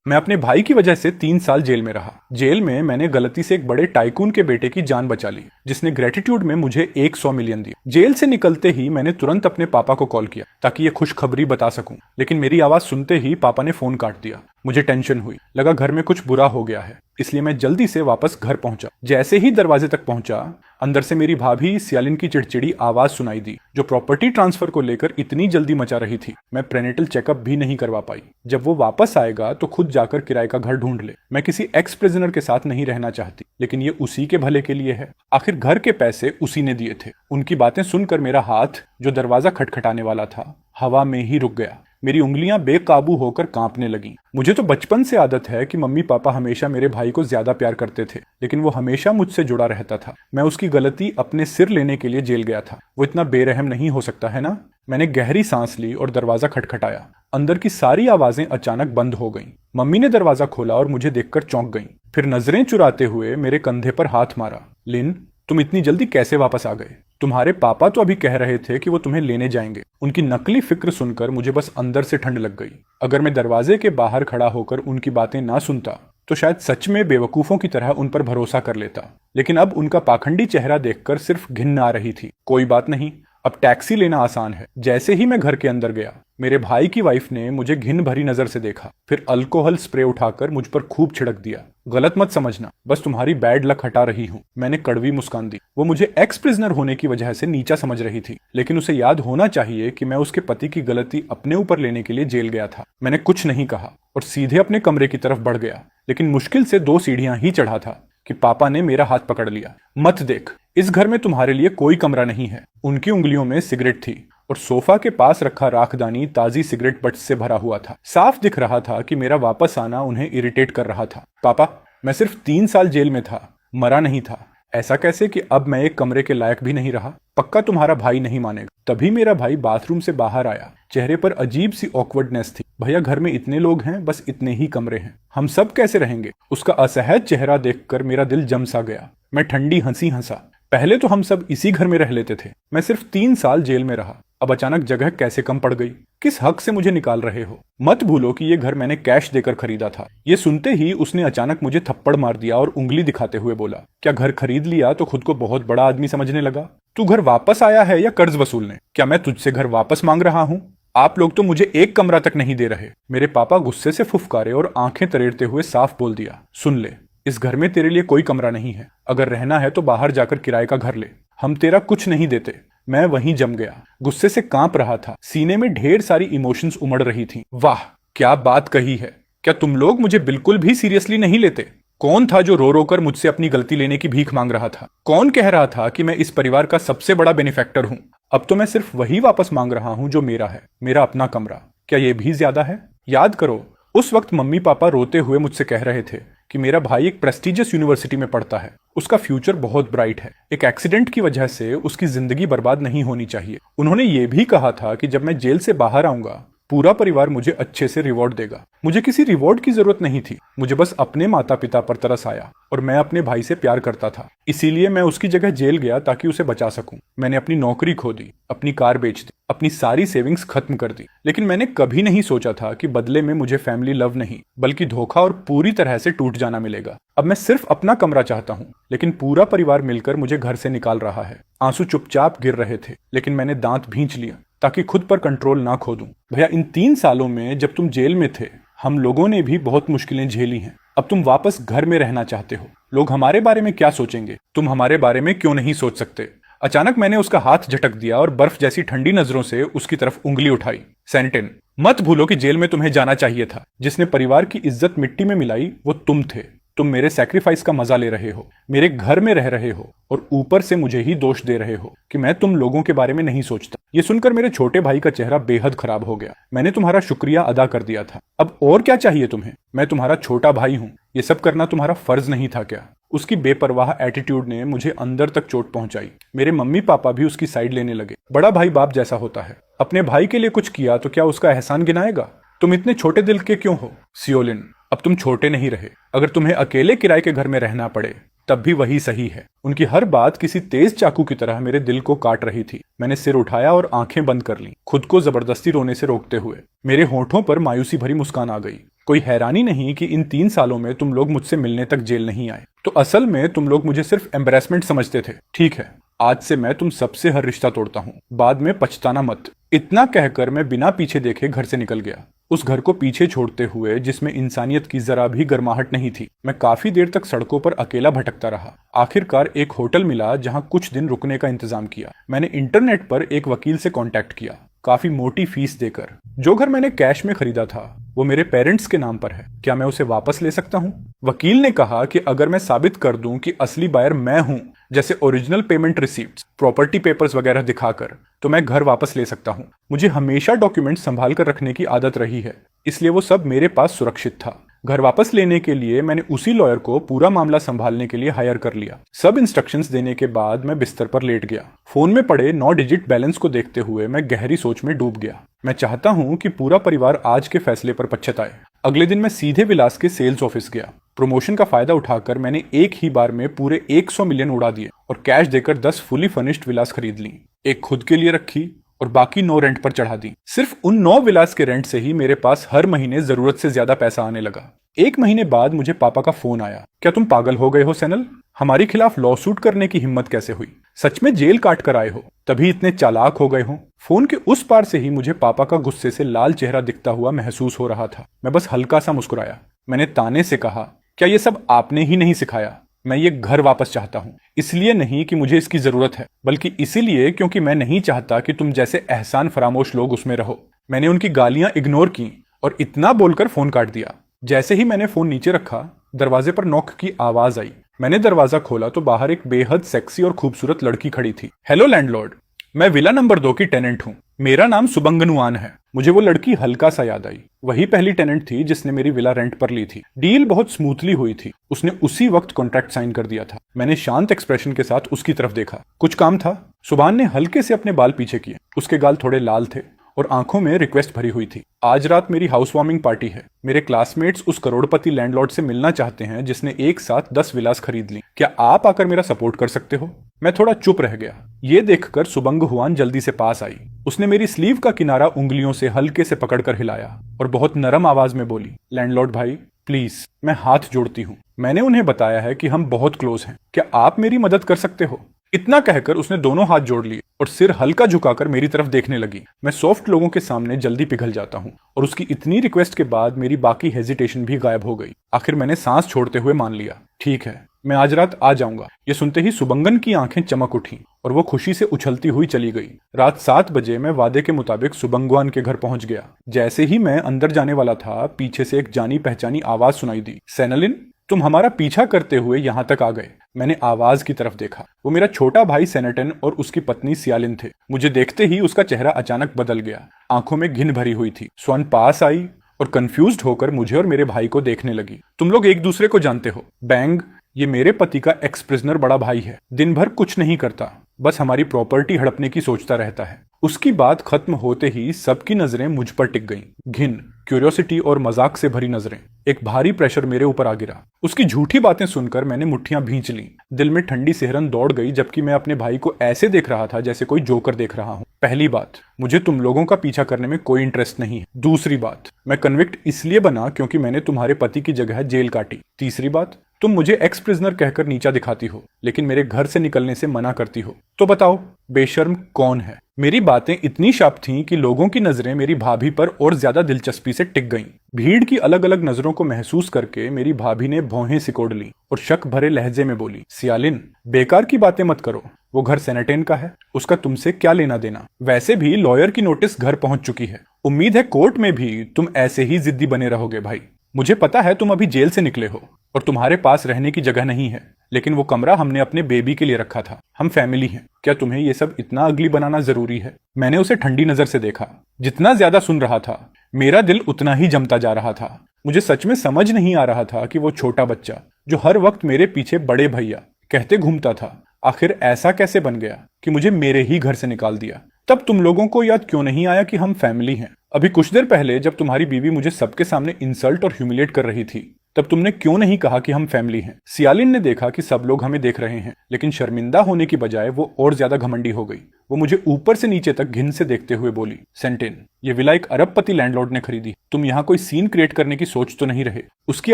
मैं अपने भाई की वजह से 3 साल जेल में रहा। जेल में मैंने गलती से एक बड़े टाइकून के बेटे की जान बचा ली, जिसने ग्रेटिट्यूड में मुझे 100 मिलियन दिए। जेल से निकलते ही मैंने तुरंत अपने पापा को कॉल किया ताकि ये खुशखबरी बता सकूं, लेकिन मेरी आवाज सुनते ही पापा ने फोन काट दिया। मुझे टेंशन हुई, लगा घर में कुछ बुरा हो गया है, इसलिए मैं जल्दी से वापस घर पहुंचा। जैसे ही दरवाजे तक पहुंचा, अंदर से मेरी भाभी सियालिन की चिड़चिड़ी आवाज सुनाई दी, जो प्रॉपर्टी ट्रांसफर को लेकर इतनी जल्दी मचा रही थी। मैं प्रेनेटल चेकअप भी नहीं करवा पाई। जब वो वापस आएगा तो खुद जाकर किराए का घर ढूंढ ले। मैं किसी एक्स प्रिजनर के साथ नहीं रहना चाहती, लेकिन ये उसी के भले के लिए है। आखिर घर के पैसे उसी ने दिए थे। उनकी बातें सुनकर मेरा हाथ, जो दरवाजा खटखटाने वाला था, हवा में ही रुक गया। मेरी उंगलियां बेकाबू होकर कांपने लगीं। मुझे तो बचपन से आदत है कि मम्मी पापा हमेशा मेरे भाई को ज्यादा प्यार करते थे, लेकिन वो हमेशा मुझसे जुड़ा रहता था। मैं उसकी गलती अपने सिर लेने के लिए जेल गया था। वो इतना बेरहम नहीं हो सकता है ना। मैंने गहरी सांस ली और दरवाजा खटखटाया। अंदर की सारी आवाजें अचानक बंद हो गईं। मम्मी ने दरवाजा खोला और मुझे देखकर चौंक गईं। फिर नजरें चुराते हुए मेरे कंधे पर हाथ मारा। लिन, तुम इतनी जल्दी कैसे वापस आ गए? तुम्हारे पापा तो अभी कह रहे थे कि वो तुम्हें लेने जाएंगे। उनकी नकली फिक्र सुनकर मुझे बस अंदर से ठंड लग गई। अगर मैं दरवाजे के बाहर खड़ा होकर उनकी बातें ना सुनता तो शायद सच में बेवकूफों की तरह उन पर भरोसा कर लेता, लेकिन अब उनका पाखंडी चेहरा देखकर सिर्फ घिन आ रही थी। कोई बात नहीं, अब टैक्सी लेना आसान है। जैसे ही मैं घर के अंदर गया, मेरे भाई की वाइफ ने मुझे घिन भरी नजर से देखा, फिर अल्कोहल स्प्रे उठाकर मुझ पर खूब छिड़क दिया। गलत मत समझना, बस तुम्हारी बैड लक हटा रही हूँ। मैंने कड़वी मुस्कान दी। वो मुझे एक्स प्रिजनर होने की वजह से नीचा समझ रही थी, लेकिन उसे याद होना चाहिए कि मैं उसके पति की गलती अपने ऊपर लेने के लिए जेल गया था। मैंने कुछ नहीं कहा और सीधे अपने कमरे की तरफ बढ़ गया, लेकिन मुश्किल से 2 सीढ़ियां ही चढ़ा था कि पापा ने मेरा हाथ पकड़ लिया। मत देख, इस घर में तुम्हारे लिए कोई कमरा नहीं है। उनकी उंगलियों में सिगरेट थी और सोफा के पास रखा राखदानी ताजी सिगरेट बट्स से भरा हुआ था। साफ दिख रहा था कि मेरा वापस आना उन्हें इरिटेट कर रहा था। पापा, मैं सिर्फ 3 साल जेल में था, मरा नहीं था। ऐसा कैसे कि अब मैं एक कमरे के लायक भी नहीं रहा? पक्का तुम्हारा भाई नहीं मानेगा। तभी मेरा भाई बाथरूम से बाहर आया। चेहरे पर अजीब सी ऑकवर्डनेस थी। भैया, घर में इतने लोग हैं, बस इतने ही कमरे हैं, हम सब कैसे रहेंगे? उसका असहज चेहरा देखकर मेरा दिल जम सा गया। मैं ठंडी हंसी हंसा। पहले तो हम सब इसी घर में रह लेते थे। मैं सिर्फ 3 साल जेल में रहा, अब अचानक जगह कैसे कम पड़ गई? किस हक से मुझे निकाल रहे हो? मत भूलो कि ये घर मैंने कैश देकर खरीदा था। ये सुनते ही उसने अचानक मुझे थप्पड़ मार दिया और उंगली दिखाते हुए बोला, क्या घर खरीद लिया तो खुद को बहुत बड़ा आदमी समझने लगा? तू घर वापस आया है या कर्ज वसूलने? क्या मैं तुझसे घर वापस मांग रहा हूँ? आप लोग तो मुझे एक कमरा तक नहीं दे रहे। मेरे पापा गुस्से से फुफकारे और आंखें तरेड़ते हुए साफ बोल दिया, सुन ले, इस घर में तेरे लिए कोई कमरा नहीं है। अगर रहना है तो बाहर जाकर किराए का घर ले, हम तेरा कुछ नहीं देते। मैं वहीं जम गया, गुस्से से कांप रहा था। सीने में ढेर सारी इमोशंस उमड़ रही थीं। वाह, क्या बात कही है। क्या तुम लोग मुझे बिल्कुल भी सीरियसली नहीं लेते? कौन था जो रो रो कर मुझसे अपनी गलती लेने की भीख मांग रहा था? कौन कह रहा था कि मैं इस परिवार का सबसे बड़ा बेनिफैक्टर हूं? अब तो मैं सिर्फ वही वापस मांग रहा हूं जो मेरा है, मेरा अपना कमरा। क्या ये भी ज्यादा है? याद करो, उस वक्त मम्मी पापा रोते हुए मुझसे कह रहे थे कि मेरा भाई एक प्रेस्टिजियस यूनिवर्सिटी में पढ़ता है, उसका फ्यूचर बहुत ब्राइट है, एक एक्सीडेंट की वजह से उसकी जिंदगी बर्बाद नहीं होनी चाहिए। उन्होंने ये भी कहा था कि जब मैं जेल से बाहर आऊंगा, पूरा परिवार मुझे अच्छे से रिवॉर्ड देगा। मुझे किसी रिवॉर्ड की जरूरत नहीं थी, मुझे बस अपने माता पिता पर तरस आया और मैं अपने भाई से प्यार करता था। इसीलिए मैं उसकी जगह जेल गया ताकि उसे बचा सकूं। मैंने अपनी नौकरी खो दी, अपनी कार बेच दी, अपनी सारी सेविंग्स खत्म कर दी, लेकिन मैंने कभी नहीं सोचा था कि बदले में मुझे फैमिली लव नहीं, बल्कि धोखा और पूरी तरह से टूट जाना मिलेगा। अब मैं सिर्फ अपना कमरा चाहता हूँ, लेकिन पूरा परिवार मिलकर मुझे घर से निकाल रहा है। आंसू चुपचाप गिर रहे थे, लेकिन मैंने दांत भींच लिया ताकि खुद पर कंट्रोल ना खो दूं। भैया, इन 3 सालों में जब तुम जेल में थे, हम लोगों ने भी बहुत मुश्किलें झेली हैं। अब तुम वापस घर में रहना चाहते हो। लोग हमारे बारे में क्या सोचेंगे? तुम हमारे बारे में क्यों नहीं सोच सकते? अचानक मैंने उसका हाथ झटक दिया और बर्फ जैसी ठंडी नजरों से उसकी तरफ उंगली उठाई। सेंटिन, मत भूलो कि जेल में तुम्हें जाना चाहिए था। जिसने परिवार की इज्जत मिट्टी में मिलाई वो तुम थे। तुम मेरे सैक्रिफाइस का मजा ले रहे हो, मेरे घर में रह रहे हो और ऊपर से मुझे ही दोष दे रहे हो कि मैं तुम लोगों के बारे में नहीं सोचता। ये सुनकर मेरे छोटे भाई का चेहरा बेहद खराब हो गया। मैंने तुम्हारा शुक्रिया अदा कर दिया था, अब और क्या चाहिए तुम्हें? मैं तुम्हारा छोटा भाई हूँ, ये सब करना तुम्हारा फर्ज नहीं था क्या? उसकी बेपरवाह एटीट्यूड ने मुझे अंदर तक चोट पहुंचाई। मेरे मम्मी पापा भी उसकी साइड लेने लगे। बड़ा भाई बाप जैसा होता है, अपने भाई के लिए कुछ किया तो क्या उसका एहसान गिनाएगा? तुम इतने छोटे दिल के क्यों हो? सियोलिन, अब तुम छोटे नहीं रहे। अगर तुम्हें अकेले किराए के घर में रहना पड़े तब भी वही सही है। उनकी हर बात किसी तेज चाकू की तरह मेरे दिल को काट रही थी। मैंने सिर उठाया और आंखें बंद कर लीं, खुद को जबरदस्ती रोने से रोकते हुए। मेरे होठों पर मायूसी भरी मुस्कान आ गई। कोई हैरानी नहीं कि इन 3 सालों में तुम लोग मुझसे मिलने तक जेल नहीं आए। तो असल में तुम लोग मुझे सिर्फ एम्बेरसमेंट समझते थे। ठीक है, आज से मैं तुम सबसे हर रिश्ता तोड़ता हूँ, बाद में पछताना मत। इतना कहकर मैं बिना पीछे देखे घर से निकल गया, उस घर को पीछे छोड़ते हुए जिसमें इंसानियत की जरा भी गर्माहट नहीं थी। मैं काफी देर तक सड़कों पर अकेला भटकता रहा। आखिरकार एक होटल मिला जहां कुछ दिन रुकने का इंतजाम किया। मैंने इंटरनेट पर एक वकील से कांटेक्ट किया, काफी मोटी फीस देकर। जो घर मैंने कैश में खरीदा था वो मेरे पेरेंट्स के नाम पर है, क्या मैं उसे वापस ले सकता हूँ? वकील ने कहा कि अगर मैं साबित कर दूं कि असली बायर मैं हूं, जैसे original payment receipts, property papers वगैरह दिखाकर, तो मैं घर वापस ले सकता हूं। मुझे हमेशा डॉक्यूमेंट संभाल कर रखने की आदत रही है, इसलिए वो सब मेरे पास सुरक्षित था। घर वापस लेने के लिए मैंने उसी लॉयर को पूरा मामला संभालने के लिए हायर कर लिया। सब इंस्ट्रक्शंस देने के बाद मैं बिस्तर पर लेट गया। फोन में पड़े 9 डिजिट बैलेंस को देखते हुए मैं गहरी सोच में डूब गया। मैं चाहता हूं कि पूरा परिवार आज के फैसले पर पछताए। अगले दिन मैं सीधे विलास के सेल्स ऑफिस गया। प्रमोशन का फायदा उठाकर मैंने एक ही बार में पूरे 100 मिलियन उड़ा दिए और कैश देकर 10 फुली फर्निश्ड विलास खरीद ली। एक खुद के लिए रखी और बाकी 9 रेंट पर चढ़ा दी। सिर्फ उन 9 विलास के रेंट से ही मेरे पास हर महीने जरूरत से ज्यादा पैसा आने लगा। 1 महीने बाद मुझे पापा का फोन आया, क्या तुम पागल हो गए हो सैनल? हमारे खिलाफ लॉ सूट करने की हिम्मत कैसे हुई? सच में जेल काट कर आए हो, तभी इतने चालाक हो गए हो? फोन के उस पार से ही मुझे पापा का गुस्से से लाल चेहरा दिखता हुआ महसूस हो रहा था। मैं बस हल्का सा मुस्कुराया। मैंने ताने से कहा, क्या ये सब आपने ही नहीं सिखाया? मैं ये घर वापस चाहता हूँ, इसलिए नहीं कि मुझे इसकी जरूरत है, बल्कि इसीलिए क्योंकि मैं नहीं चाहता कि तुम जैसे एहसान फरामोश लोग उसमें रहो। मैंने उनकी गालियां इग्नोर की और इतना बोलकर फोन काट दिया। जैसे ही मैंने फोन नीचे रखा, दरवाजे पर नॉक की आवाज आई। मैंने दरवाजा खोला तो बाहर एक बेहद सेक्सी और खूबसूरत लड़की खड़ी थी। हेलो लैंडलॉर्ड, मैं विला नंबर 2 की टेनेंट हूँ। मेरा नाम सुबंगनुआन है। मुझे वो लड़की हल्का सा याद आई। वही पहली टेनेंट थी जिसने मेरी विला रेंट पर ली थी। डील बहुत स्मूथली हुई थी। उसने उसी वक्त कॉन्ट्रैक्ट साइन कर दिया था। मैंने शांत एक्सप्रेशन के साथ उसकी तरफ देखा। कुछ काम था? सुभान ने हल्के से अपने बाल पीछे किए। उसके गाल थोड़े लाल थे और आंखों में रिक्वेस्ट भरी हुई थी। आज रात मेरी हाउस वार्मिंग पार्टी है। मेरे क्लासमेट्स उस करोड़पति लैंडलॉर्ड से मिलना चाहते हैं जिसने एक साथ 10 विलास खरीद ली। क्या आप आकर मेरा सपोर्ट कर सकते हो? मैं थोड़ा चुप रह गया। ये देखकर सुबंग हुआन जल्दी से पास आई। उसने मेरी स्लीव का किनारा उंगलियों से हल्के से पकड़कर हिलाया और बहुत नरम आवाज में बोली, लैंडलॉर्ड भाई प्लीज, मैं हाथ जोड़ती हूँ। मैंने उन्हें बताया है कि हम बहुत क्लोज हैं, क्या आप मेरी मदद कर सकते हो? इतना कहकर उसने दोनों हाथ जोड़ लिए और सिर हल्का झुकाकर मेरी तरफ देखने लगी। मैं सॉफ्ट लोगों के सामने जल्दी पिघल जाता हूँ और उसकी इतनी रिक्वेस्ट के बाद मेरी बाकी हेजिटेशन भी गायब हो गई। आखिर मैंने सांस छोड़ते हुए मान लिया, ठीक है, मैं आज रात आ जाऊंगा। ये सुनते ही सुबंगन की आंखें चमक उठी और वो खुशी से उछलती हुई चली गई। रात 7 बजे मैं वादे के मुताबिक सुबंगवान के घर पहुंच गया। जैसे ही मैं अंदर जाने वाला था, पीछे से एक जानी पहचानी आवाज सुनाई दी, सेनलिन, तुम हमारा पीछा करते हुए यहाँ तक आ गए। मैंने आवाज की तरफ देखा। वो मेरा छोटा भाई सेनेटन और उसकी पत्नी सियालिन थे। मुझे देखते ही उसका चेहरा अचानक बदल गया। आंखों में घिन भरी हुई थी। स्वर्ण पास आई और कंफ्यूज्ड होकर मुझे और मेरे भाई को देखने लगी। तुम लोग एक दूसरे को जानते हो? बैंग, ये मेरे पति का एक्स प्रिजनर बड़ा भाई है। दिन भर कुछ नहीं करता, बस हमारी प्रॉपर्टी हड़पने की सोचता रहता है। उसकी बात खत्म होते ही सबकी नजरें मुझ पर टिक गईं। घिन, क्यूरियोसिटी और मजाक से भरी नजरें। एक भारी प्रेशर मेरे ऊपर आ गिरा। उसकी झूठी बातें सुनकर मैंने मुट्ठियां भींच लीं। दिल में ठंडी सिहरन दौड़ गई, जबकि मैं अपने भाई को ऐसे देख रहा था जैसे कोई जोकर देख रहा हूं। पहली बात, मुझे तुम लोगों का पीछा करने में कोई इंटरेस्ट नहीं है। दूसरी बात, मैं कन्विक्ट इसलिए बना क्योंकि मैंने तुम्हारे पति की जगह जेल काटी। तीसरी बात, तुम मुझे एक्स प्रिजनर कहकर नीचा दिखाती हो, लेकिन मेरे घर से निकलने से मना करती हो। तो बताओ, बेशर्म कौन है? मेरी बातें इतनी शार्प थीं कि लोगों की नजरें मेरी भाभी पर और ज्यादा दिलचस्पी से टिक गईं। भीड़ की अलग अलग नजरों को महसूस करके मेरी भाभी ने भौहें सिकोड़ ली और शक भरे लहजे में बोली, सियालिन, बेकार की बातें मत करो। वो घर सेनेटेन का है, उसका तुमसे क्या लेना देना? वैसे भी लॉयर की नोटिस घर पहुंच चुकी है। उम्मीद है कोर्ट में भी तुम ऐसे ही जिद्दी बने रहोगे भाई। मुझे पता है तुम अभी जेल से निकले हो और तुम्हारे पास रहने की जगह नहीं है, लेकिन वो कमरा हमने अपने बेबी के लिए रखा था। हम फैमिली हैं। क्या तुम्हें ये सब इतना अगली बनाना जरूरी है? मैंने उसे ठंडी नजर से देखा। जितना ज्यादा सुन रहा था, मेरा दिल उतना ही जमता जा रहा था। मुझे सच में समझ नहीं आ रहा था कि वो छोटा बच्चा जो हर वक्त मेरे पीछे बड़े भैया कहते घूमता था, आखिर ऐसा कैसे बन गया कि मुझे मेरे ही घर से निकाल दिया। तब तुम लोगों को याद क्यों नहीं आया कि हम फैमिली हैं? अभी कुछ देर पहले जब तुम्हारी बीवी मुझे सबके सामने इंसल्ट और ह्यूमिलेट कर रही थी, तब तुमने क्यों नहीं कहा कि हम फैमिली हैं? सियालिन ने देखा कि सब लोग हमें देख रहे हैं, लेकिन शर्मिंदा होने की बजाय वो और ज्यादा घमंडी हो गई। वो मुझे ऊपर से नीचे तक घिन से देखते हुए बोली, सेंटेन, ये विला एक अरबपति लैंडलॉर्ड ने खरीदी। तुम यहाँ कोई सीन क्रिएट करने की सोच तो नहीं रहे? उसकी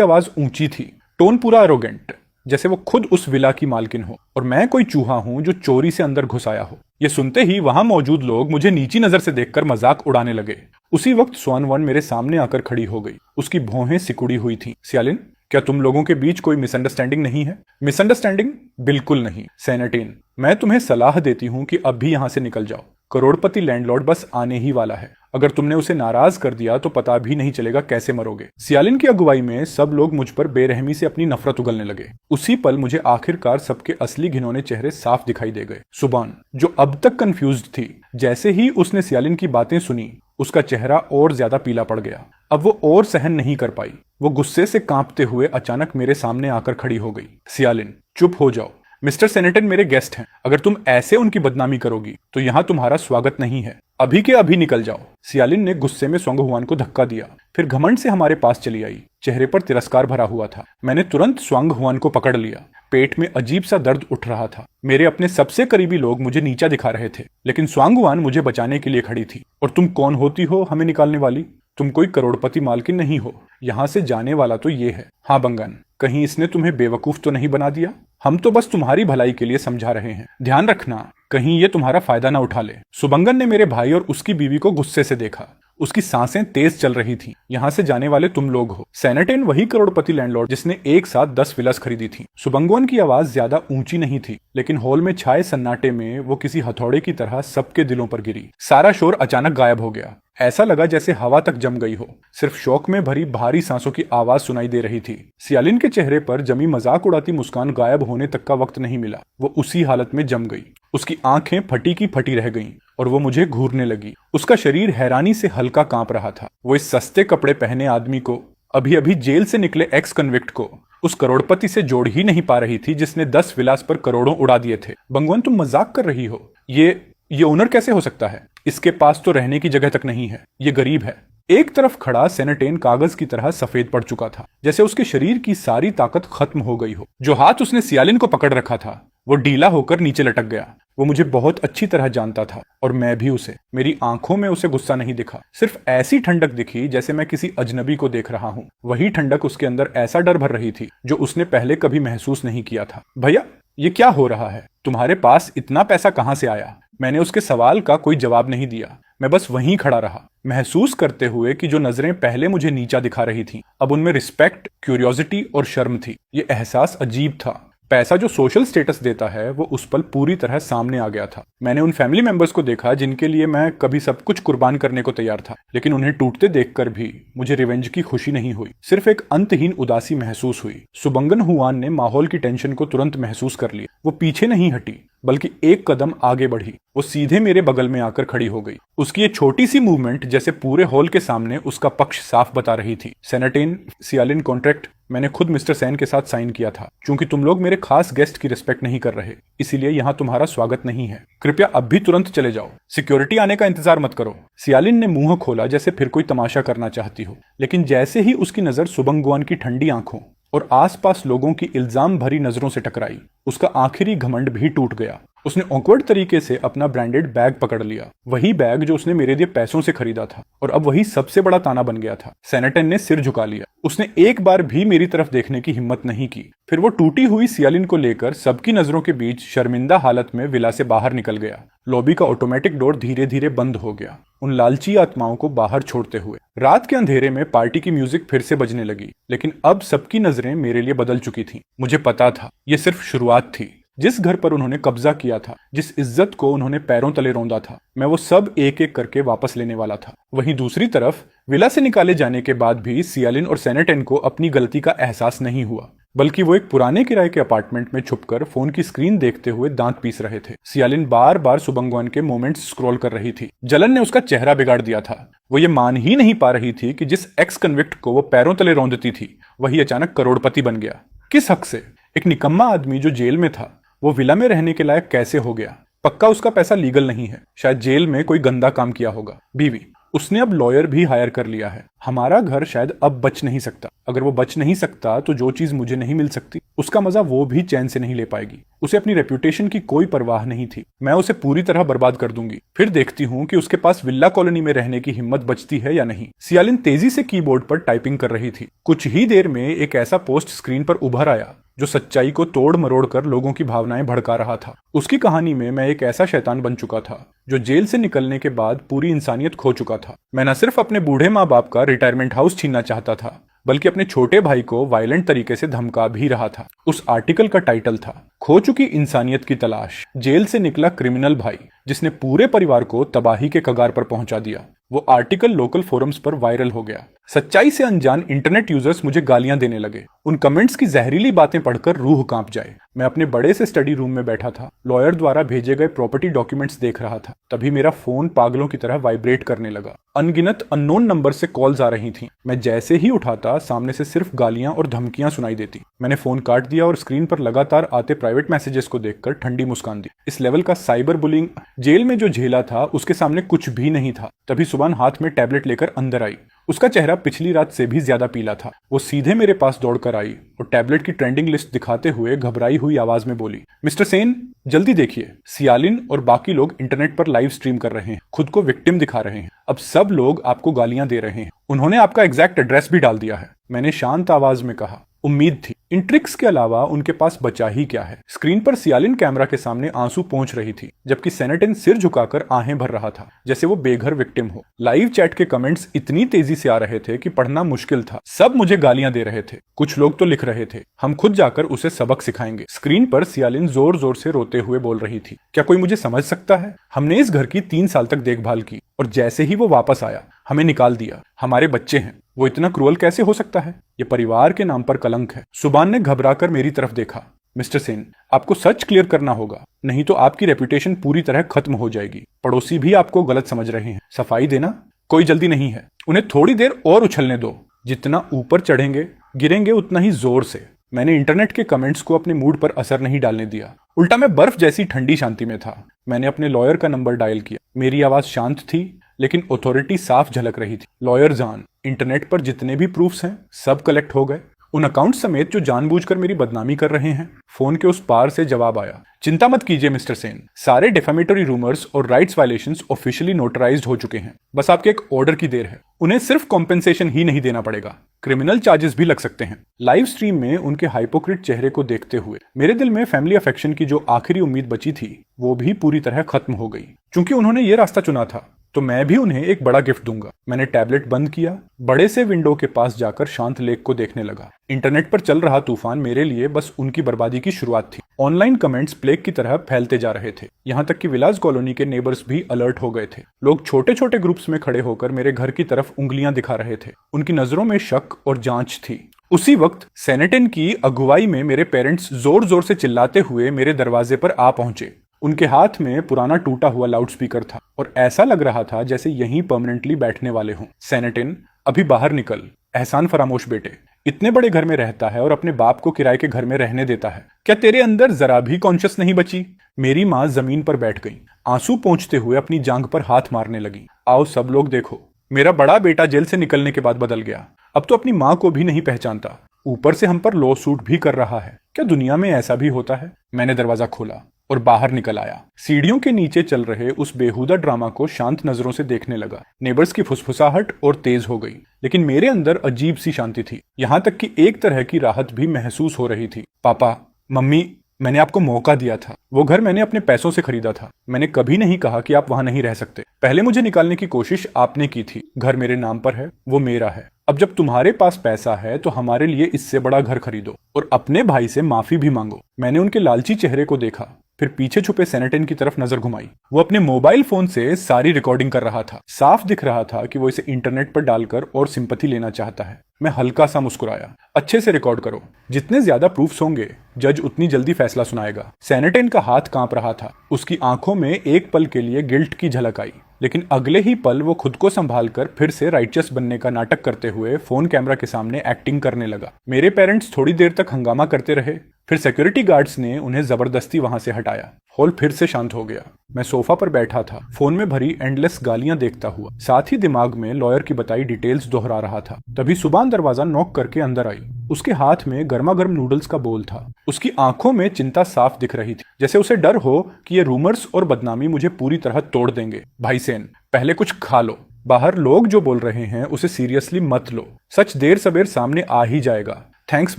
आवाज ऊंची थी, टोन पूरा एरोगेंट, जैसे वो खुद उस विला की मालकिन हो और मैं कोई चूहा हूं जो चोरी से अंदर घुस आया हो। ये सुनते ही वहां मौजूद लोग मुझे नीची नजर से देखकर मजाक उड़ाने लगे। उसी वक्त स्वान वन मेरे सामने आकर खड़ी हो गई। उसकी भौहें सिकुड़ी हुई थीं। सियालिन, क्या तुम लोगों के बीच कोई मिसअंडरस्टैंडिंग नहीं है? मिसअंडरस्टैंडिंग? बिल्कुल नहीं। सेनेटिन, मैं तुम्हें सलाह देती हूं कि अब भी यहां से निकल जाओ। करोड़पति लैंडलॉर्ड बस आने ही वाला है। अगर तुमने उसे नाराज कर दिया तो पता भी नहीं चलेगा कैसे मरोगे। सियालिन की अगुवाई में सब लोग मुझ पर बेरहमी से अपनी नफरत उगलने लगे। उसी पल मुझे आखिरकार सबके असली घिनौने चेहरे साफ दिखाई दे गए। सुबान, जो अब तक कंफ्यूज्ड थी, जैसे ही उसने सियालिन की बातें सुनी, उसका चेहरा और ज्यादा पीला पड़ गया। अब वो और सहन नहीं कर पाई। वो गुस्से से कांपते हुए अचानक मेरे सामने आकर खड़ी हो गई। सियालिन, चुप हो जाओ। मिस्टर सेनेटन मेरे गेस्ट हैं। अगर तुम ऐसे उनकी बदनामी करोगी तो यहाँ तुम्हारा स्वागत नहीं है। अभी के अभी निकल जाओ। सियालिन ने गुस्से में स्वांगहुआन को धक्का दिया, फिर घमंड से हमारे पास चली आई। चेहरे पर तिरस्कार भरा हुआ था। मैंने तुरंत स्वांगहुआन को पकड़ लिया। पेट में अजीब सा दर्द उठ रहा था। मेरे अपने सबसे करीबी लोग मुझे नीचा दिखा रहे थे, लेकिन स्वांगहुआन मुझे बचाने के लिए खड़ी थी। और तुम कौन होती हो हमें निकालने वाली? तुम कोई करोड़पति मालकिन नहीं हो। यहाँ से जाने वाला तो ये है। हाँ बंगन, कहीं इसने तुम्हें बेवकूफ तो नहीं बना दिया? हम तो बस तुम्हारी भलाई के लिए समझा रहे हैं। ध्यान रखना, कहीं ये तुम्हारा फायदा ना उठा ले। सुबंगन ने मेरे भाई और उसकी बीवी को गुस्से से देखा। उसकी सांसें तेज चल रही थीं। यहाँ से जाने वाले तुम लोग हो। सेनेटेन वही करोड़पति लैंडलॉर्ड जिसने एक साथ 10 विलास खरीदी थी। सुबंगवन की आवाज ज्यादा ऊंची नहीं थी, लेकिन हॉल में छाए सन्नाटे में वो किसी हथौड़े की तरह सबके दिलों पर गिरी। सारा शोर अचानक गायब हो गया। ऐसा लगा जैसे हवा तक जम गई हो। सिर्फ शौक में भरी भारी सांसों की आवाज सुनाई दे रही थी। सियालिन के चेहरे पर जमी मजाक उड़ाती मुस्कान गायब होने तक का वक्त नहीं मिला। वो उसी हालत में जम गई। उसकी आंखें फटी की फटी रह गईं और वो मुझे घूरने लगी। उसका शरीर हैरानी से हल्का कांप रहा था। वो इस सस्ते कपड़े पहने आदमी को, अभी अभी जेल से निकले एक्स कन्विक्ट को, उस करोड़पति से जोड़ ही नहीं पा रही थी जिसने 10 विलास पर करोड़ों उड़ा दिए थे। बंगवन, तुम मजाक कर रही हो। ये ओनर कैसे हो सकता है? इसके पास तो रहने की जगह तक नहीं है। ये गरीब है। एक तरफ खड़ा सेनेटेन कागज की तरह सफेद पड़ चुका था, जैसे उसके शरीर की सारी ताकत खत्म हो गई हो। जो हाथ उसने सियालिन को पकड़ रखा था वो ढीला होकर नीचे लटक गया। वो मुझे बहुत अच्छी तरह जानता था और मैं भी उसे। मेरी आंखों में उसे गुस्सा नहीं दिखा, सिर्फ ऐसी ठंडक दिखी जैसे मैं किसी अजनबी को देख रहा हूँ। वही ठंडक उसके अंदर ऐसा डर भर रही थी जो उसने पहले कभी महसूस नहीं किया था। भैया, ये क्या हो रहा है? तुम्हारे पास इतना पैसा कहाँ से आया? मैंने उसके सवाल का कोई जवाब नहीं दिया। मैं बस वहीं खड़ा रहा, महसूस करते हुए कि जो नजरें पहले मुझे नीचा दिखा रही थीं, अब उनमें रिस्पेक्ट, क्यूरियोसिटी और शर्म थी। ये एहसास अजीब था। पैसा जो सोशल स्टेटस देता है वो उस पल पूरी तरह सामने आ गया था। मैंने उन फैमिली मेंबर्स को देखा जिनके लिए मैं कभी सब कुछ कुर्बान करने को तैयार था, लेकिन उन्हें टूटते देखकर भी मुझे रिवेंज की खुशी नहीं हुई, सिर्फ एक अंतहीन उदासी महसूस हुई। सुबंगन हुआन ने माहौल की टेंशन को तुरंत महसूस कर लिया। वो पीछे नहीं हटी, बल्कि एक कदम आगे बढ़ी। वो सीधे मेरे बगल में आकर खड़ी हो गई। उसकी ये छोटी सी मूवमेंट जैसे पूरे हॉल के सामने उसका पक्ष साफ बता रही थी। सेनेटेन, सियालिन कॉन्ट्रैक्ट मैंने खुद मिस्टर सैन के साथ साइन किया था। क्योंकि तुम लोग मेरे खास गेस्ट की रिस्पेक्ट नहीं कर रहे, इसीलिए यहाँ तुम्हारा स्वागत नहीं है। कृपया अब भी तुरंत चले जाओ। सिक्योरिटी आने का इंतजार मत करो। सियालिन ने मुंह खोला जैसे फिर कोई तमाशा करना चाहती हो, लेकिन जैसे ही उसकी नजर सुबंगुआन की ठंडी आंखों और आसपास लोगों की इल्जाम भरी नजरों से टकराई, उसका आखिरी घमंड भी टूट गया। उसने ऑकवर्ड तरीके से अपना ब्रांडेड बैग पकड़ लिया, वही बैग जो उसने मेरे दिए पैसों से खरीदा था, और अब वही सबसे बड़ा ताना बन गया था। सेनेटन ने सिर झुका लिया। उसने एक बार भी मेरी तरफ देखने की हिम्मत नहीं की। फिर वो टूटी हुई सियालिन को लेकर सबकी नजरों के बीच शर्मिंदा हालत में विला से बाहर निकल गया। लॉबी का ऑटोमेटिक डोर धीरे धीरे बंद हो गया, उन लालची आत्माओं को बाहर छोड़ते हुए। रात के अंधेरे में पार्टी की म्यूजिक फिर से बजने लगी, लेकिन अब सबकी नजरें मेरे लिए बदल चुकी थीं। मुझे पता था ये सिर्फ शुरुआत थी। जिस घर पर उन्होंने कब्जा किया था, जिस इज्जत को उन्होंने पैरों तले रौंदा था, मैं वो सब एक एक करके वापस लेने वाला था। वहीं दूसरी तरफ विला से निकाले जाने के बाद भी सियालिन और सेनेटन को अपनी गलती का एहसास नहीं हुआ, बल्कि वो एक पुराने किराए के अपार्टमेंट में छुपकर फोन की स्क्रीन देखते हुए दांत पीस रहे थे। सियालिन बार बार सुबंगवान के मोमेंट्स स्क्रॉल कर रही थी। जलन ने उसका चेहरा बिगाड़ दिया था। वो ये मान ही नहीं पा रही थी कि जिस एक्स कन्विक्ट को वो पैरों तले रौंदती थी, वही अचानक करोड़पति बन गया। किस हक से? एक निकम्मा आदमी जो जेल में था, वो विला में रहने के लायक कैसे हो गया? पक्का उसका पैसा लीगल नहीं है, शायद जेल में कोई गंदा काम किया होगा। बीवी, उसने अब लॉयर भी हायर कर लिया है। हमारा घर शायद अब बच नहीं सकता। अगर वो बच नहीं सकता तो जो चीज मुझे नहीं मिल सकती उसका मजा वो भी चैन से नहीं ले पाएगी। उसे अपनी रेप्यूटेशन की कोई परवाह नहीं थी। मैं उसे पूरी तरह बर्बाद कर दूंगी। फिर देखती हूँ कि उसके पास विल्ला कॉलोनी में रहने की हिम्मत बचती है या नहीं। सियालिन तेजी से कीबोर्ड पर टाइपिंग कर रही थी। कुछ ही देर में एक ऐसा पोस्ट स्क्रीन पर उभर आया जो सच्चाई को तोड़ मरोड़ कर लोगों की भावनाएं भड़का रहा था। उसकी कहानी में मैं एक ऐसा शैतान बन चुका था जो जेल से निकलने के बाद पूरी इंसानियत खो चुका था। मैं न सिर्फ अपने बूढ़े माँ बाप का रिटायरमेंट हाउस छीनना चाहता था बल्कि अपने छोटे भाई को वायलेंट तरीके से धमका भी रहा था। उस आर्टिकल का टाइटल था खो चुकी इंसानियत की तलाश, जेल से निकला क्रिमिनल भाई जिसने पूरे परिवार को तबाही के कगार पर पहुंचा दिया। वो आर्टिकल लोकल फोरम्स पर वायरल हो गया। सच्चाई से अनजान इंटरनेट यूजर्स मुझे गालियां देने लगे। उन कमेंट्स की जहरीली बातें पढ़कर रूह कांप जाए। मैं अपने बड़े से स्टडी रूम में बैठा था, लॉयर द्वारा भेजे गए प्रॉपर्टी डॉक्यूमेंट्स देख रहा था। तभी मेरा फोन पागलों की तरह वाइब्रेट करने लगा। अनगिनत अननोन नंबर से कॉल्स आ रही थीं। मैं जैसे ही उठाता सामने से सिर्फ गालियां और धमकियां सुनाई देती। मैंने फोन काट दिया और स्क्रीन पर लगातार आते प्राइवेट मैसेजेस को देखकर ठंडी मुस्कान दी। इस लेवल का साइबर बुलिंग जेल में जो झेला था उसके सामने कुछ भी नहीं था। तभी सुबह हाथ में टैबलेट लेकर अंदर आई। उसका चेहरा पिछली रात से भी ज्यादा पीला था। वो सीधे मेरे पास दौड़कर आई और टैबलेट की ट्रेंडिंग लिस्ट दिखाते हुए घबराई हुई आवाज में बोली, मिस्टर सेन जल्दी देखिए, सियालिन और बाकी लोग इंटरनेट पर लाइव स्ट्रीम कर रहे हैं, खुद को विक्टिम दिखा रहे हैं। अब सब लोग आपको गालियां दे रहे हैं। उन्होंने आपका एग्जैक्ट एड्रेस भी डाल दिया है। मैंने शांत आवाज में कहा। उम्मीद थी। इन ट्रिक्स के अलावा उनके पास बचा ही क्या है। स्क्रीन पर सियालिन कैमरा के सामने आंसू पोंछ रही थी जबकि सेनेटिन सिर झुकाकर आहें भर रहा था जैसे वो बेघर विक्टिम हो। लाइव चैट के कमेंट्स इतनी तेजी से आ रहे थे कि पढ़ना मुश्किल था। सब मुझे गालियां दे रहे थे। कुछ लोग तो लिख रहे थे, हम खुद जाकर उसे सबक सिखाएंगे। स्क्रीन पर सियालिन जोर जोर से रोते हुए बोल रही थी, क्या कोई मुझे समझ सकता है? हमने इस घर की 3 साल तक देखभाल की और जैसे ही वो वापस आया हमें निकाल दिया। हमारे बच्चे हैं, वो इतना क्रूअल कैसे हो सकता है? ये परिवार के नाम पर कलंक है। सुबान ने घबराकर मेरी तरफ देखा। मिस्टर सेन, आपको सच क्लियर करना होगा, नहीं तो आपकी रेपुटेशन पूरी तरह खत्म हो जाएगी। पड़ोसी भी आपको गलत समझ रहे हैं। सफाई देना कोई जल्दी नहीं है। उन्हें थोड़ी देर और उछलने दो। जितना ऊपर चढ़ेंगे गिरेंगे उतना ही जोर से। मैंने इंटरनेट के कमेंट्स को अपने मूड पर असर नहीं डालने दिया। उल्टा मैं बर्फ जैसी ठंडी शांति में था। मैंने अपने लॉयर का नंबर डायल किया। मेरी आवाज शांत थी लेकिन अथॉरिटी साफ झलक रही थी। लॉयर जान, इंटरनेट पर जितने भी प्रूफ्स हैं सब कलेक्ट हो गए, उन अकाउंट समेत जो जानबूझकर मेरी बदनामी कर रहे हैं। फोन के उस पार से जवाब आया, चिंता मत कीजिए मिस्टर सेन, सारे डिफेमेटरी रूमर्स और राइट्स वायलेशंस ऑफिशियली नोटराइज्ड हो चुके हैं। बस आपके एक ऑर्डर की देर है। उन्हें सिर्फ कॉम्पेंसेशन ही नहीं देना पड़ेगा, क्रिमिनल चार्जेस भी लग सकते हैं। लाइव स्ट्रीम में उनके हाइपोक्रिट चेहरे को देखते हुए मेरे दिल में फैमिली अफेक्शन की जो आखिरी उम्मीद बची थी वो भी पूरी तरह खत्म हो गई। क्योंकि उन्होंने ये रास्ता चुना था तो मैं भी उन्हें एक बड़ा गिफ्ट दूंगा। मैंने टैबलेट बंद किया, बड़े से विंडो के पास जाकर शांत लेक को देखने लगा। इंटरनेट पर चल रहा तूफान मेरे लिए बस उनकी बर्बादी की शुरुआत थी। ऑनलाइन कमेंट्स प्लेग की तरह फैलते जा रहे थे। यहाँ तक कि विलास कॉलोनी के नेबर्स भी अलर्ट हो गए थे। लोग छोटे छोटे ग्रुप्स में खड़े होकर मेरे घर की तरफ उंगलियां दिखा रहे थे। उनकी नजरों में शक और जांच थी। उसी वक्त सेनेटिन की अगुवाई में मेरे पेरेंट्स जोर जोर से चिल्लाते हुए मेरे दरवाजे पर आ पहुंचे। उनके हाथ में पुराना टूटा हुआ लाउडस्पीकर था और ऐसा लग रहा था जैसे यहीं परमानेंटली बैठने वाले हों। सेनेटिन, अभी बाहर निकल। एहसान फरामोश बेटे, इतने बड़े घर में रहता है और अपने बाप को किराए के घर में रहने देता है। क्या तेरे अंदर जरा भी कॉन्शियस नहीं बची? मेरी माँ जमीन पर बैठ गई, आंसू पोंछते हुए अपनी जांघ पर हाथ मारने लगी। आओ सब लोग देखो, मेरा बड़ा बेटा जेल से निकलने के बाद बदल गया। अब तो अपनी माँ को भी नहीं पहचानता, ऊपर से हम पर लॉ सूट भी कर रहा है। क्या दुनिया में ऐसा भी होता है? मैंने दरवाजा खोला और बाहर निकल आया। सीढ़ियों के नीचे चल रहे उस बेहुदा ड्रामा को शांत नजरों से देखने लगा। नेबर्स की फुसफुसाहट और तेज हो गई, लेकिन मेरे अंदर अजीब सी शांति थी। यहाँ तक कि एक तरह की राहत भी महसूस हो रही थी। पापा, मम्मी, मैंने आपको मौका दिया था। वो घर मैंने अपने पैसों से खरीदा था। मैंने कभी नहीं कहा कि आप वहां नहीं रह सकते। पहले मुझे निकालने की कोशिश आपने की थी। घर मेरे नाम पर है, वो मेरा है। अब जब तुम्हारे पास पैसा है तो हमारे लिए इससे बड़ा घर खरीदो और अपने भाई से माफी भी मांगो। मैंने उनके लालची चेहरे को देखा, फिर पीछे छुपे सेनेटिन की तरफ नजर घुमाई। वो अपने मोबाइल फोन से सारी रिकॉर्डिंग कर रहा था। साफ दिख रहा था कि वो इसे इंटरनेट पर डालकर और सिंपैथी लेना चाहता है। मैं हल्का सा मुस्कुराया। अच्छे से रिकॉर्ड करो, जितने ज्यादा प्रूफ्स होंगे जज उतनी जल्दी फैसला सुनाएगा। सेनेटिन का हाथ कांप रहा था। उसकी आंखों में एक पल के लिए गिल्ट की झलक आई, लेकिन अगले ही पल वो खुद को संभाल कर फिर से राइचस बनने का नाटक करते हुए फोन कैमरा के सामने एक्टिंग करने लगा। मेरे पेरेंट्स थोड़ी देर तक हंगामा करते रहे, फिर सिक्योरिटी गार्ड्स ने उन्हें जबरदस्ती वहां से हटाया। हॉल फिर से शांत हो गया। मैं सोफा पर बैठा था, फोन में भरी एंडलेस गालियां देखता हुआ, साथ ही दिमाग में लॉयर की बताई डिटेल्स दोहरा रहा था। तभी सुबान दरवाजा नॉक करके अंदर आई। उसके हाथ में गर्मा गर्म नूडल्स का बोल था। उसकी आंखों में चिंता साफ दिख रही थी, जैसे उसे डर हो कि ये रूमर्स और बदनामी मुझे पूरी तरह तोड़ देंगे। भाई सेन, पहले कुछ खा लो। बाहर लोग जो बोल रहे हैं उसे सीरियसली मत लो। सच देर सबेर सामने आ ही जाएगा। थैंक्स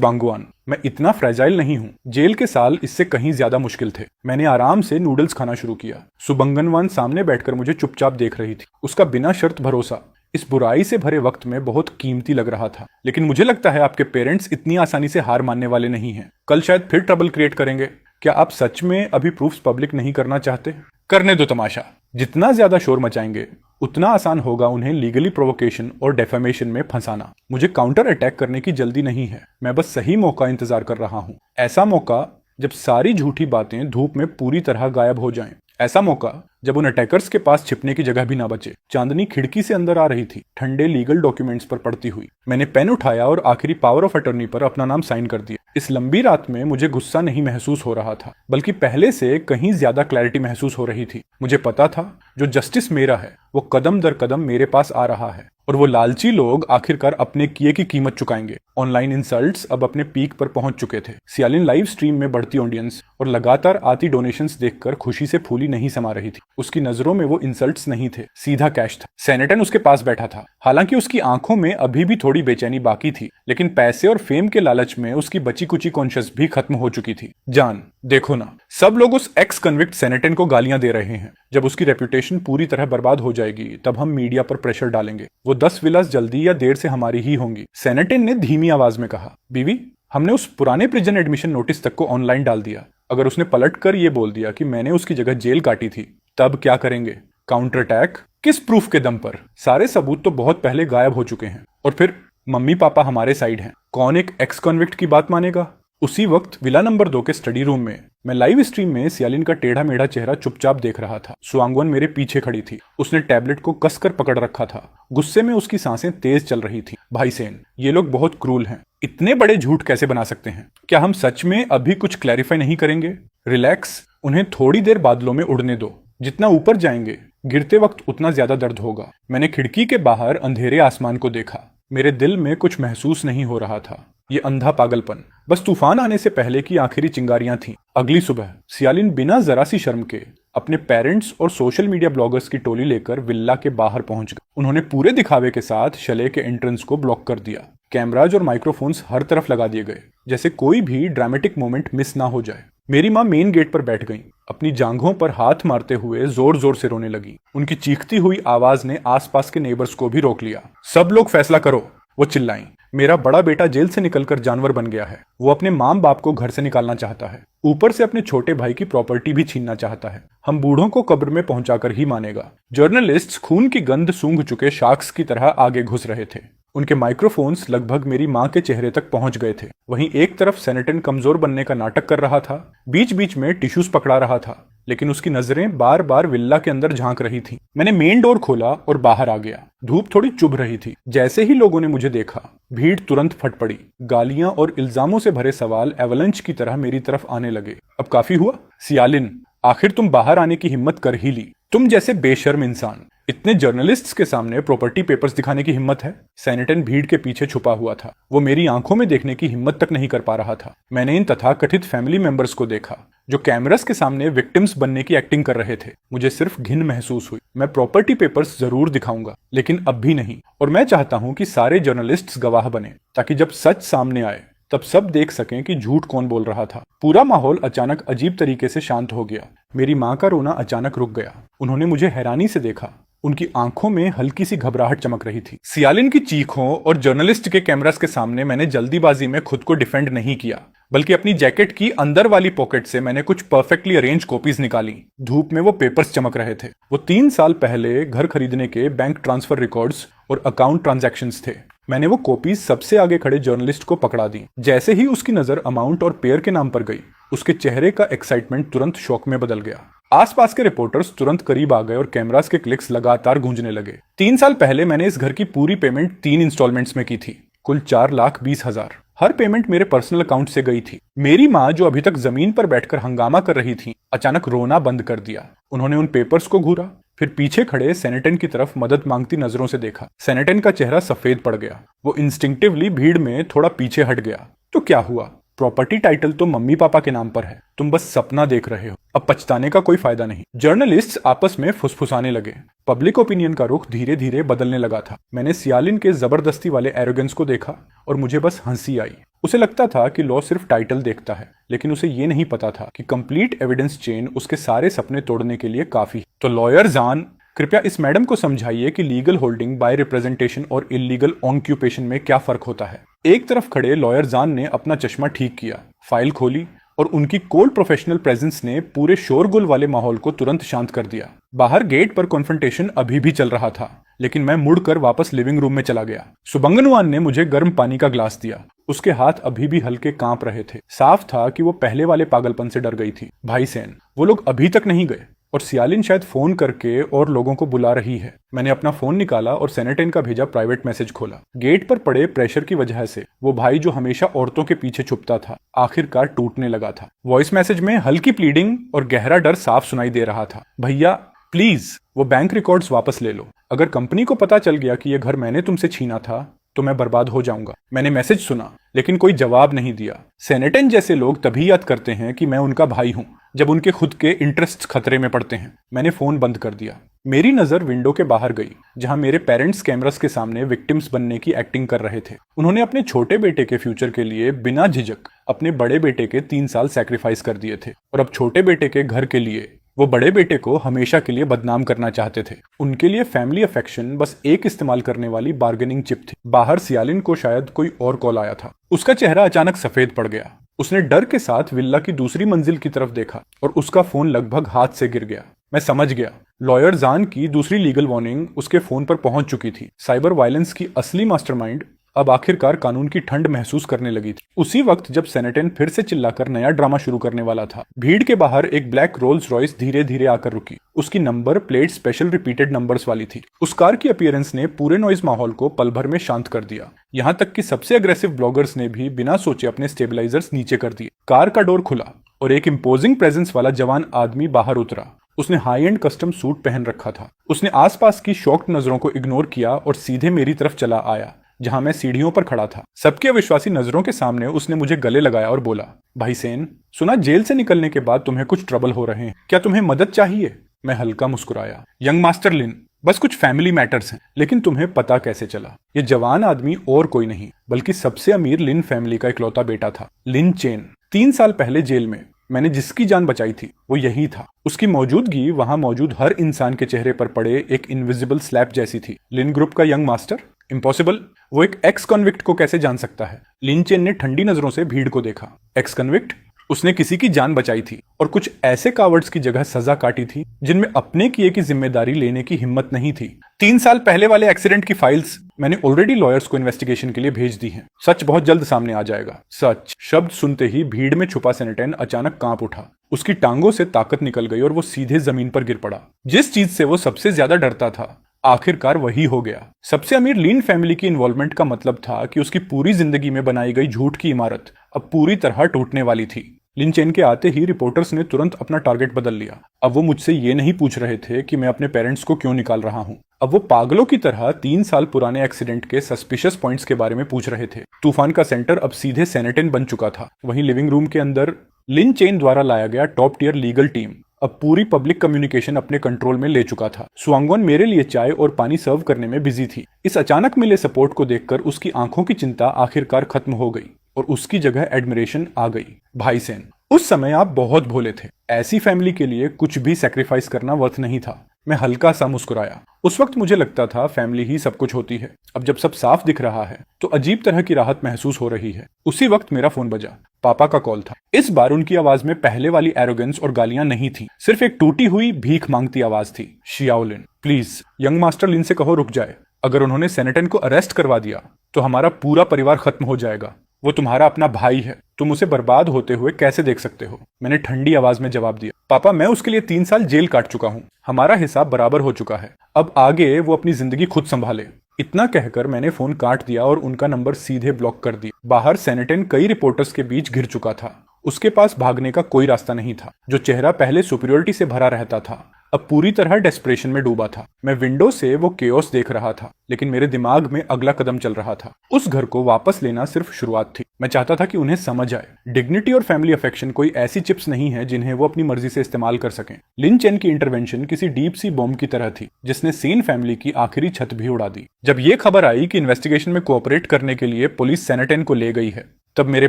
बांगवान, मैं इतना फ्रेजाइल नहीं हूँ। जेल के साल इससे कहीं ज्यादा मुश्किल थे। मैंने आराम से नूडल्स खाना शुरू किया। सुबंगनवान सामने बैठकर मुझे चुपचाप देख रही थी। उसका बिना शर्त भरोसा इस बुराई से भरे वक्त में बहुत कीमती लग रहा था। लेकिन मुझे लगता है आपके पेरेंट्स इतनी आसानी से हार मानने वाले नहीं हैं। कल शायद फिर ट्रबल क्रिएट करेंगे। क्या आप सच में अभी प्रूफ्स पब्लिक नहीं करना चाहते? करने दो तमाशा। जितना ज्यादा शोर मचाएंगे उतना आसान होगा उन्हें लीगली प्रोवोकेशन और डेफेमेशन में फंसाना। मुझे काउंटर अटैक करने की जल्दी नहीं है। मैं बस सही मौका इंतजार कर रहा हूँ। ऐसा मौका जब सारी झूठी बातें धूप में पूरी तरह गायब हो जाएं। ऐसा मौका जब उन अटैकर्स के पास छिपने की जगह भी ना बचे। चांदनी खिड़की से अंदर आ रही थी, ठंडे लीगल डॉक्यूमेंट्स पर पड़ती हुई। मैंने पेन उठाया और आखिरी पावर ऑफ अटर्नी पर अपना नाम साइन कर दिया। इस लंबी रात में मुझे गुस्सा नहीं महसूस हो रहा था, बल्कि पहले से कहीं ज्यादा क्लैरिटी महसूस हो रही थी। मुझे पता था जो जस्टिस मेरा है वो कदम दर कदम मेरे पास आ रहा है, और वो लालची लोग आखिरकार अपने किए की कीमत चुकाएंगे। ऑनलाइन इंसल्ट्स अब अपने पीक पर पहुंच चुके थे। सियालिन लाइव स्ट्रीम में बढ़ती ऑडियंस और लगातार आती डोनेशंस देखकर खुशी से फूली नहीं समा रही थी। उसकी नजरों में वो इंसल्ट्स नहीं थे, सीधा कैश था। सेनेटन उसके पास बैठा था। हालांकि उसकी आंखों में अभी भी थोड़ी बेचैनी बाकी थी, लेकिन पैसे और फेम के लालच में उसकी बची कुची कॉन्शियस भी खत्म हो चुकी थी। जान, देखो ना, सब लोग उस एक्स कन्विक्ट सेनेटन को गालियां दे रहे हैं। जब उसकी रेपुटेशन पूरी तरह बर्बाद हो जाएगी तब हम मीडिया पर प्रेशर डालेंगे। वो 10 विलास जल्दी या देर से हमारी ही होंगी। सेनेटन ने धीमी आवाज में कहा। बीवी, हमने उस पुराने प्रिजन एडमिशन नोटिस तक को ऑनलाइन डाल दिया। अगर उसने पलटकर ये बोल दिया कि मैंने उसकी जगह जेल काटी थी, तब क्या करेंगे? Counter attack? किस प्रूफ के दम पर? सारे सबूत तो बहुत पहले गायब हो चुके हैं। और फिर मम्मी पापा हमारे साइड हैं। कौन एक एक्स कन्विक्ट की बात मानेगा? उसी वक्त विला नंबर 2 के स्टडी रूम में मैं लाइव स्ट्रीम में सियालिन का टेढ़ा मेढ़ा चेहरा चुपचाप देख रहा था। सुआंगवन मेरे पीछे खड़ी थी। उसने टैबलेट को कसकर पकड़ रखा था। गुस्से में उसकी सांसें तेज चल रही थी। भाई सेन, ये लोग बहुत क्रूल हैं। इतने बड़े झूठ कैसे बना सकते हैं? क्या हम सच में अभी कुछ क्लैरिफाई नहीं करेंगे? रिलैक्स, उन्हें थोड़ी देर बादलों में उड़ने दो। जितना ऊपर जाएंगे गिरते वक्त उतना ज्यादा दर्द होगा। मैंने खिड़की के बाहर अंधेरे आसमान को देखा। मेरे दिल में कुछ महसूस नहीं हो रहा था। ये अंधा पागलपन बस तूफान आने से पहले की आखिरी चिंगारियां थीं। अगली सुबह सियालिन बिना जरा सी शर्म के अपने पेरेंट्स और सोशल मीडिया ब्लॉगर्स की टोली लेकर विल्ला के बाहर पहुंच गए। उन्होंने पूरे दिखावे के साथ शले के एंट्रेंस को ब्लॉक कर दिया। कैमराज और माइक्रोफोन्स हर तरफ लगा दिए गए, जैसे कोई भी ड्रामेटिक मोमेंट मिस ना हो जाए। मेरी माँ मेन गेट पर बैठ गईं। अपनी जांघों पर हाथ मारते हुए जोर जोर से रोने लगी। उनकी चीखती हुई आवाज ने आसपास के नेबर्स को भी रोक लिया। सब लोग फैसला करो, वो चिल्लाईं। मेरा बड़ा बेटा जेल से निकलकर जानवर बन गया है। वो अपने माँ बाप को घर से निकालना चाहता है, ऊपर से अपने छोटे भाई की प्रॉपर्टी भी छीनना चाहता है। हम बूढ़ों को कब्र में पहुंचाकर ही मानेगा। जर्नलिस्ट्स खून की गंध सूंघ चुके शार्क्स की तरह आगे घुस रहे थे। उनके माइक्रोफोन्स लगभग मेरी माँ के चेहरे तक पहुंच गए थे। वहीं एक तरफ सेनेटन कमजोर बनने का नाटक कर रहा था, बीच बीच में टिश्यूज पकड़ा रहा था, लेकिन उसकी नजरें बार बार विल्ला के अंदर झांक रही थी। मैंने मेन डोर खोला और बाहर आ गया। धूप थोड़ी चुभ रही थी। जैसे ही लोगों ने मुझे देखा, भीड़ तुरंत फट पड़ी। गालियां और इल्जामों से भरे सवाल एवलंच की तरह मेरी तरफ आने लगे। अब काफी हुआ सियालिन, आखिर तुम बाहर आने की हिम्मत कर ही ली। तुम जैसे बेशर्म इंसान, इतने जर्नलिस्ट्स के सामने प्रॉपर्टी पेपर्स दिखाने की हिम्मत है? सेनेटन भीड़ के पीछे छुपा हुआ था। वो मेरी आंखों में देखने की हिम्मत तक नहीं कर पा रहा था। मैंने इन तथाकथित फैमिली मेंबर्स को देखा जो कैमरास के सामने विक्टिम्स बनने की एक्टिंग कर रहे थे। मुझे सिर्फ घिन महसूस हुई। मैं प्रॉपर्टी पेपर्स जरूर दिखाऊंगा, लेकिन अब भी नहीं। और मैं चाहता हूं कि सारे जर्नलिस्ट्स गवाह बने, ताकि जब सच सामने आए तब सब देख सकें कि झूठ कौन बोल रहा था। पूरा माहौल अचानक अजीब तरीके से शांत हो गया। मेरी माँ का रोना अचानक रुक गया। उन्होंने मुझे हैरानी से देखा। उनकी आंखों में हल्की सी घबराहट चमक रही थी। सियालिन की चीखों और जर्नलिस्ट के कैमरास के सामने मैंने जल्दीबाजी में खुद को डिफेंड नहीं किया, बल्कि अपनी जैकेट की अंदर वाली पॉकेट से मैंने कुछ परफेक्टली अरेंज कॉपीज निकाली। धूप में वो पेपर्स चमक रहे थे। वो 3 साल पहले घर खरीदने के बैंक ट्रांसफर रिकॉर्ड्स और अकाउंट ट्रांजैक्शंस थे। मैंने वो कॉपीज सबसे आगे खड़े जर्नलिस्ट को पकड़ा दी। जैसे ही उसकी नजर अमाउंट और पेयर के नाम पर गई, उसके चेहरे का एक्साइटमेंट तुरंत शौक में बदल गया। आसपास के रिपोर्टर्स तुरंत करीब आ गए और कैमरास के क्लिक्स लगातार गूंजने लगे। 3 साल पहले मैंने इस घर की पूरी पेमेंट 3 इंस्टॉलमेंट्स में की थी, कुल 4,20,000। हर पेमेंट मेरे पर्सनल अकाउंट से गई थी। मेरी माँ जो अभी तक जमीन पर बैठकर हंगामा कर रही थी, अचानक रोना बंद कर दिया। उन्होंने उन पेपर्स को घूरा, फिर पीछे खड़े सेनेटन की तरफ मदद मांगती नजरों से देखा। सेनेटन का चेहरा सफेद पड़ गया। वो इंस्टिंक्टिवली भीड़ में थोड़ा पीछे हट गया। तो क्या हुआ? प्रॉपर्टी टाइटल तो मम्मी पापा के नाम पर है, तुम बस सपना देख रहे हो, अब पछताने का कोई फायदा नहीं। जर्नलिस्ट्स आपस में फुसफुसाने लगे। पब्लिक ओपिनियन का रुख धीरे धीरे बदलने लगा था। मैंने सियालिन के जबरदस्ती वाले एरोगेंस को देखा और मुझे बस हंसी आई। उसे लगता था कि लॉ सिर्फ टाइटल देखता है, लेकिन उसे ये नहीं पता था कि कंप्लीट एविडेंस चेन उसके सारे सपने तोड़ने के लिए काफी। तो लॉयर जान, कृपया इस मैडम को समझाइए कि लीगल होल्डिंग बाय रिप्रेजेंटेशन और इलीगल ऑक्यूपेशन में क्या फर्क होता है। एक तरफ खड़े लॉयर जान ने अपना चश्मा ठीक किया, फाइल खोली और उनकी कोल्ड प्रोफेशनल प्रेजेंस ने पूरे शोरगुल वाले माहौल को तुरंत शांत कर दिया। बाहर गेट पर कॉन्फ्रंटेशन अभी भी चल रहा था, लेकिन मैं मुड़कर वापस लिविंग रूम में चला गया। सुबंगनुआन ने मुझे गर्म पानी का ग्लास दिया। उसके हाथ अभी भी हल्के कांप रहे थे। साफ था कि वो पहले वाले पागलपन से डर गई थी। भाई सेन, वो लोग अभी तक नहीं गए और सियालिन शायद फोन करके और लोगों को बुला रही है। मैंने अपना फोन निकाला और सेनेटन का भेजा प्राइवेट मैसेज खोला। गेट पर पड़े प्रेशर की वजह से वो भाई जो हमेशा औरतों के पीछे छुपता था, आखिरकार टूटने लगा था। वॉइस मैसेज में हल्की प्लीडिंग और गहरा डर साफ सुनाई दे रहा था। भैया प्लीज, वो बैंक रिकॉर्ड्स वापस ले लो। अगर कंपनी को पता चल गया कि ये घर मैंने तुमसे छीना था तो मैं बर्बाद हो जाऊंगा। मैंने मैसेज सुना, लेकिन कोई जवाब नहीं दिया। सेनेटन जैसे लोग तभी याद करते हैं कि मैं उनका भाई हूं जब उनके खुद के इंटरेस्ट खतरे में पड़ते हैं। मैंने फोन बंद कर दिया। मेरी नजर विंडो के बाहर गई, जहां मेरे पेरेंट्स कैमरास के सामने विक्टिम्स बनने की एक्टिंग कर रहे थे। उन्होंने अपने छोटे बेटे के फ्यूचर के लिए बिना झिझक अपने बड़े बेटे के 3 साल सैक्रिफाइस कर दिए थे, और अब छोटे बेटे के घर के लिए वो बड़े बेटे को हमेशा के लिए बदनाम करना चाहते थे। उनके लिए फैमिली अफेक्शन बस एक इस्तेमाल करने वाली बार्गेनिंग चिप थी। बाहर सियालिन को शायद कोई और कॉल आया था। उसका चेहरा अचानक सफेद पड़ गया। उसने डर के साथ विल्ला की दूसरी मंजिल की तरफ देखा और उसका फोन लगभग हाथ से गिर गया। मैं समझ गया, लॉयर जान की दूसरी लीगल वार्निंग उसके फोन पर पहुंच चुकी थी। साइबर वायलेंस की असली मास्टरमाइंड अब आखिरकार कानून की ठंड महसूस करने लगी थी। उसी वक्त जब सेनेटन फिर से चिल्लाकर नया ड्रामा शुरू करने वाला था, भीड़ के बाहर एक ब्लैक रोल्स रॉयस धीरे धीरे आकर रुकी। उसकी number plate special repeated numbers वाली थी। उस कार की अपीयरेंस ने पूरे नॉइज माहौल को पल भर में शांत कर दिया। यहाँ तक कि सबसे अग्रेसिव ब्लॉगर्स ने भी बिना सोचे अपने स्टेबलाइजर्स नीचे कर दिए। कार का डोर खुला और एक इम्पोजिंग प्रेजेंस वाला जवान आदमी बाहर उतरा। उसने हाई एंड कस्टम सूट पहन रखा था। उसने आसपास की शॉक्ड नजरों को इग्नोर किया और सीधे मेरी तरफ चला आया, जहां मैं सीढ़ियों पर खड़ा था। सबकी अविश्वासी नजरों के सामने उसने मुझे गले लगाया और बोला, भाई सेन, सुना जेल से निकलने के बाद तुम्हें कुछ ट्रबल हो रहे हैं, क्या तुम्हें मदद चाहिए? मैं हल्का मुस्कुराया। यंग मास्टर लिन, बस कुछ फैमिली मैटर्स हैं। लेकिन तुम्हें पता कैसे चला? ये जवान आदमी और कोई नहीं बल्कि सबसे अमीर लिन फैमिली का इकलौता बेटा था, लिन चेन। 3 साल पहले जेल में मैंने जिसकी जान बचाई थी वो यही था। उसकी मौजूदगी वहां मौजूद हर इंसान के चेहरे पर पड़े एक इनविजिबल स्लैप जैसी थी। लिन ग्रुप का यंग मास्टर? इम्पॉसिबल। वो एक एक्स कन्विक्ट को कैसे जान सकता है? लिन चेन ने ठंडी नजरों से भीड़ को देखा। X convict? उसने किसी की जान बचाई थी और कुछ ऐसे कावर्ड्स की जगह सजा काटी थी जिनमें अपने किए की जिम्मेदारी लेने की हिम्मत नहीं थी। 3 साल पहले वाले एक्सीडेंट की फाइल्स मैंने ऑलरेडी लॉयर्स को इन्वेस्टिगेशन के लिए भेज दी हैं। सच बहुत जल्द सामने आ जाएगा। सच शब्द सुनते ही भीड़ में छुपा सेनेटन अचानक कांप उठा। उसकी टांगों से ताकत निकल गई और वो सीधे जमीन पर गिर पड़ा। जिस चीज से वो सबसे ज्यादा डरता था आखिरकार वही हो गया। सबसे अमीर लीन फैमिली की इन्वॉल्वमेंट का मतलब था कि उसकी पूरी जिंदगी में बनाई गई झूठ की इमारत अब पूरी तरह टूटने वाली थी। लिन चेन के आते ही रिपोर्टर्स ने तुरंत अपना टारगेट बदल लिया। अब वो मुझसे ये नहीं पूछ रहे थे कि मैं अपने पेरेंट्स को क्यों निकाल रहा हूँ। अब वो पागलों की तरह 3 साल पुराने एक्सीडेंट के सस्पिशियस पॉइंट्स के बारे में पूछ रहे थे। तूफान का सेंटर अब सीधे सेनेटन बन चुका था। वहीं लिविंग रूम के अंदर लिन चेन द्वारा लाया गया टॉप टियर लीगल टीम अब पूरी पब्लिक कम्युनिकेशन अपने कंट्रोल में ले चुका था। सुआंगोन मेरे लिए चाय और पानी सर्व करने में बिजी थी। इस अचानक मिले सपोर्ट को देखकर उसकी आंखों की चिंता आखिरकार खत्म हो गई और उसकी जगह एडमिरेशन आ गई। भाई सेन, उस समय आप बहुत भोले थे। ऐसी फैमिली के लिए कुछ भी सैक्रिफाइस करना वर्थ नहीं था। मैं हल्का सा मुस्कुराया। उस वक्त मुझे लगता था फैमिली ही सब कुछ होती है। अब जब सब साफ दिख रहा है तो अजीब तरह की राहत महसूस हो रही है। उसी वक्त मेरा फोन बजा। पापा का कॉल था। इस बार उनकी आवाज में पहले वाली एरोगेंस और गालियां नहीं थी, सिर्फ एक टूटी हुई भीख मांगती आवाज थी। शियाओलिन, प्लीज यंग मास्टर लिन से कहो रुक जाए। अगर उन्होंने सेनेटन को अरेस्ट करवा दिया तो हमारा पूरा परिवार खत्म हो जाएगा। वो तुम्हारा अपना भाई है, तुम उसे बर्बाद होते हुए कैसे देख सकते हो? मैंने ठंडी आवाज में जवाब दिया। पापा, मैं उसके लिए 3 साल जेल काट चुका हूँ। हमारा हिसाब बराबर हो चुका है। अब आगे वो अपनी जिंदगी खुद संभाले। इतना कहकर मैंने फोन काट दिया और उनका नंबर सीधे ब्लॉक कर दिया। बाहर सेनेटन कई रिपोर्टर्स के बीच घिर चुका था। उसके पास भागने का कोई रास्ता नहीं था। जो चेहरा पहले सुपीरियरिटी से भरा रहता था अब पूरी तरह डेस्परेशन में डूबा था। मैं विंडो से वो केओस देख रहा था, लेकिन मेरे दिमाग में अगला कदम चल रहा था। उस घर को वापस लेना सिर्फ शुरुआत थी। मैं चाहता था कि उन्हें समझ आए, डिग्निटी और फैमिली अफेक्शन कोई ऐसी चिप्स नहीं है जिन्हें वो अपनी मर्जी से इस्तेमाल कर सकें। लिन चेन की इंटरवेंशन किसी डीप सी बॉम्ब की तरह थी, जिसने सेन फैमिली की आखिरी छत भी उड़ा दी। जब ये खबर आई कि इन्वेस्टिगेशन में कोऑपरेट करने के लिए पुलिस सेनेटन को ले गई है, तब मेरे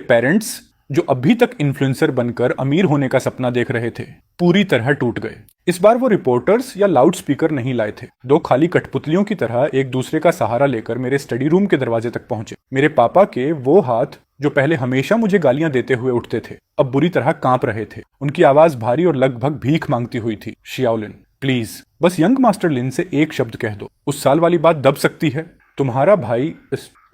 पेरेंट्स, जो अभी तक इन्फ्लुएंसर बनकर अमीर होने का सपना देख रहे थे, पूरी तरह टूट गए। इस बार वो रिपोर्टर्स या लाउड स्पीकर नहीं लाए थे। दो खाली कठपुतलियों की तरह एक दूसरे का सहारा लेकर मेरे स्टडी रूम के दरवाजे तक पहुंचे। मेरे पापा के वो हाथ जो पहले हमेशा मुझे गालियां देते हुए उठते थे, अब बुरी तरह कांप रहे थे। उनकी आवाज भारी और लगभग भीख मांगती हुई थी। शियाओलिन, प्लीज बस यंग मास्टर लिन से एक शब्द कह दो। उस साल वाली बात दब सकती है। तुम्हारा भाई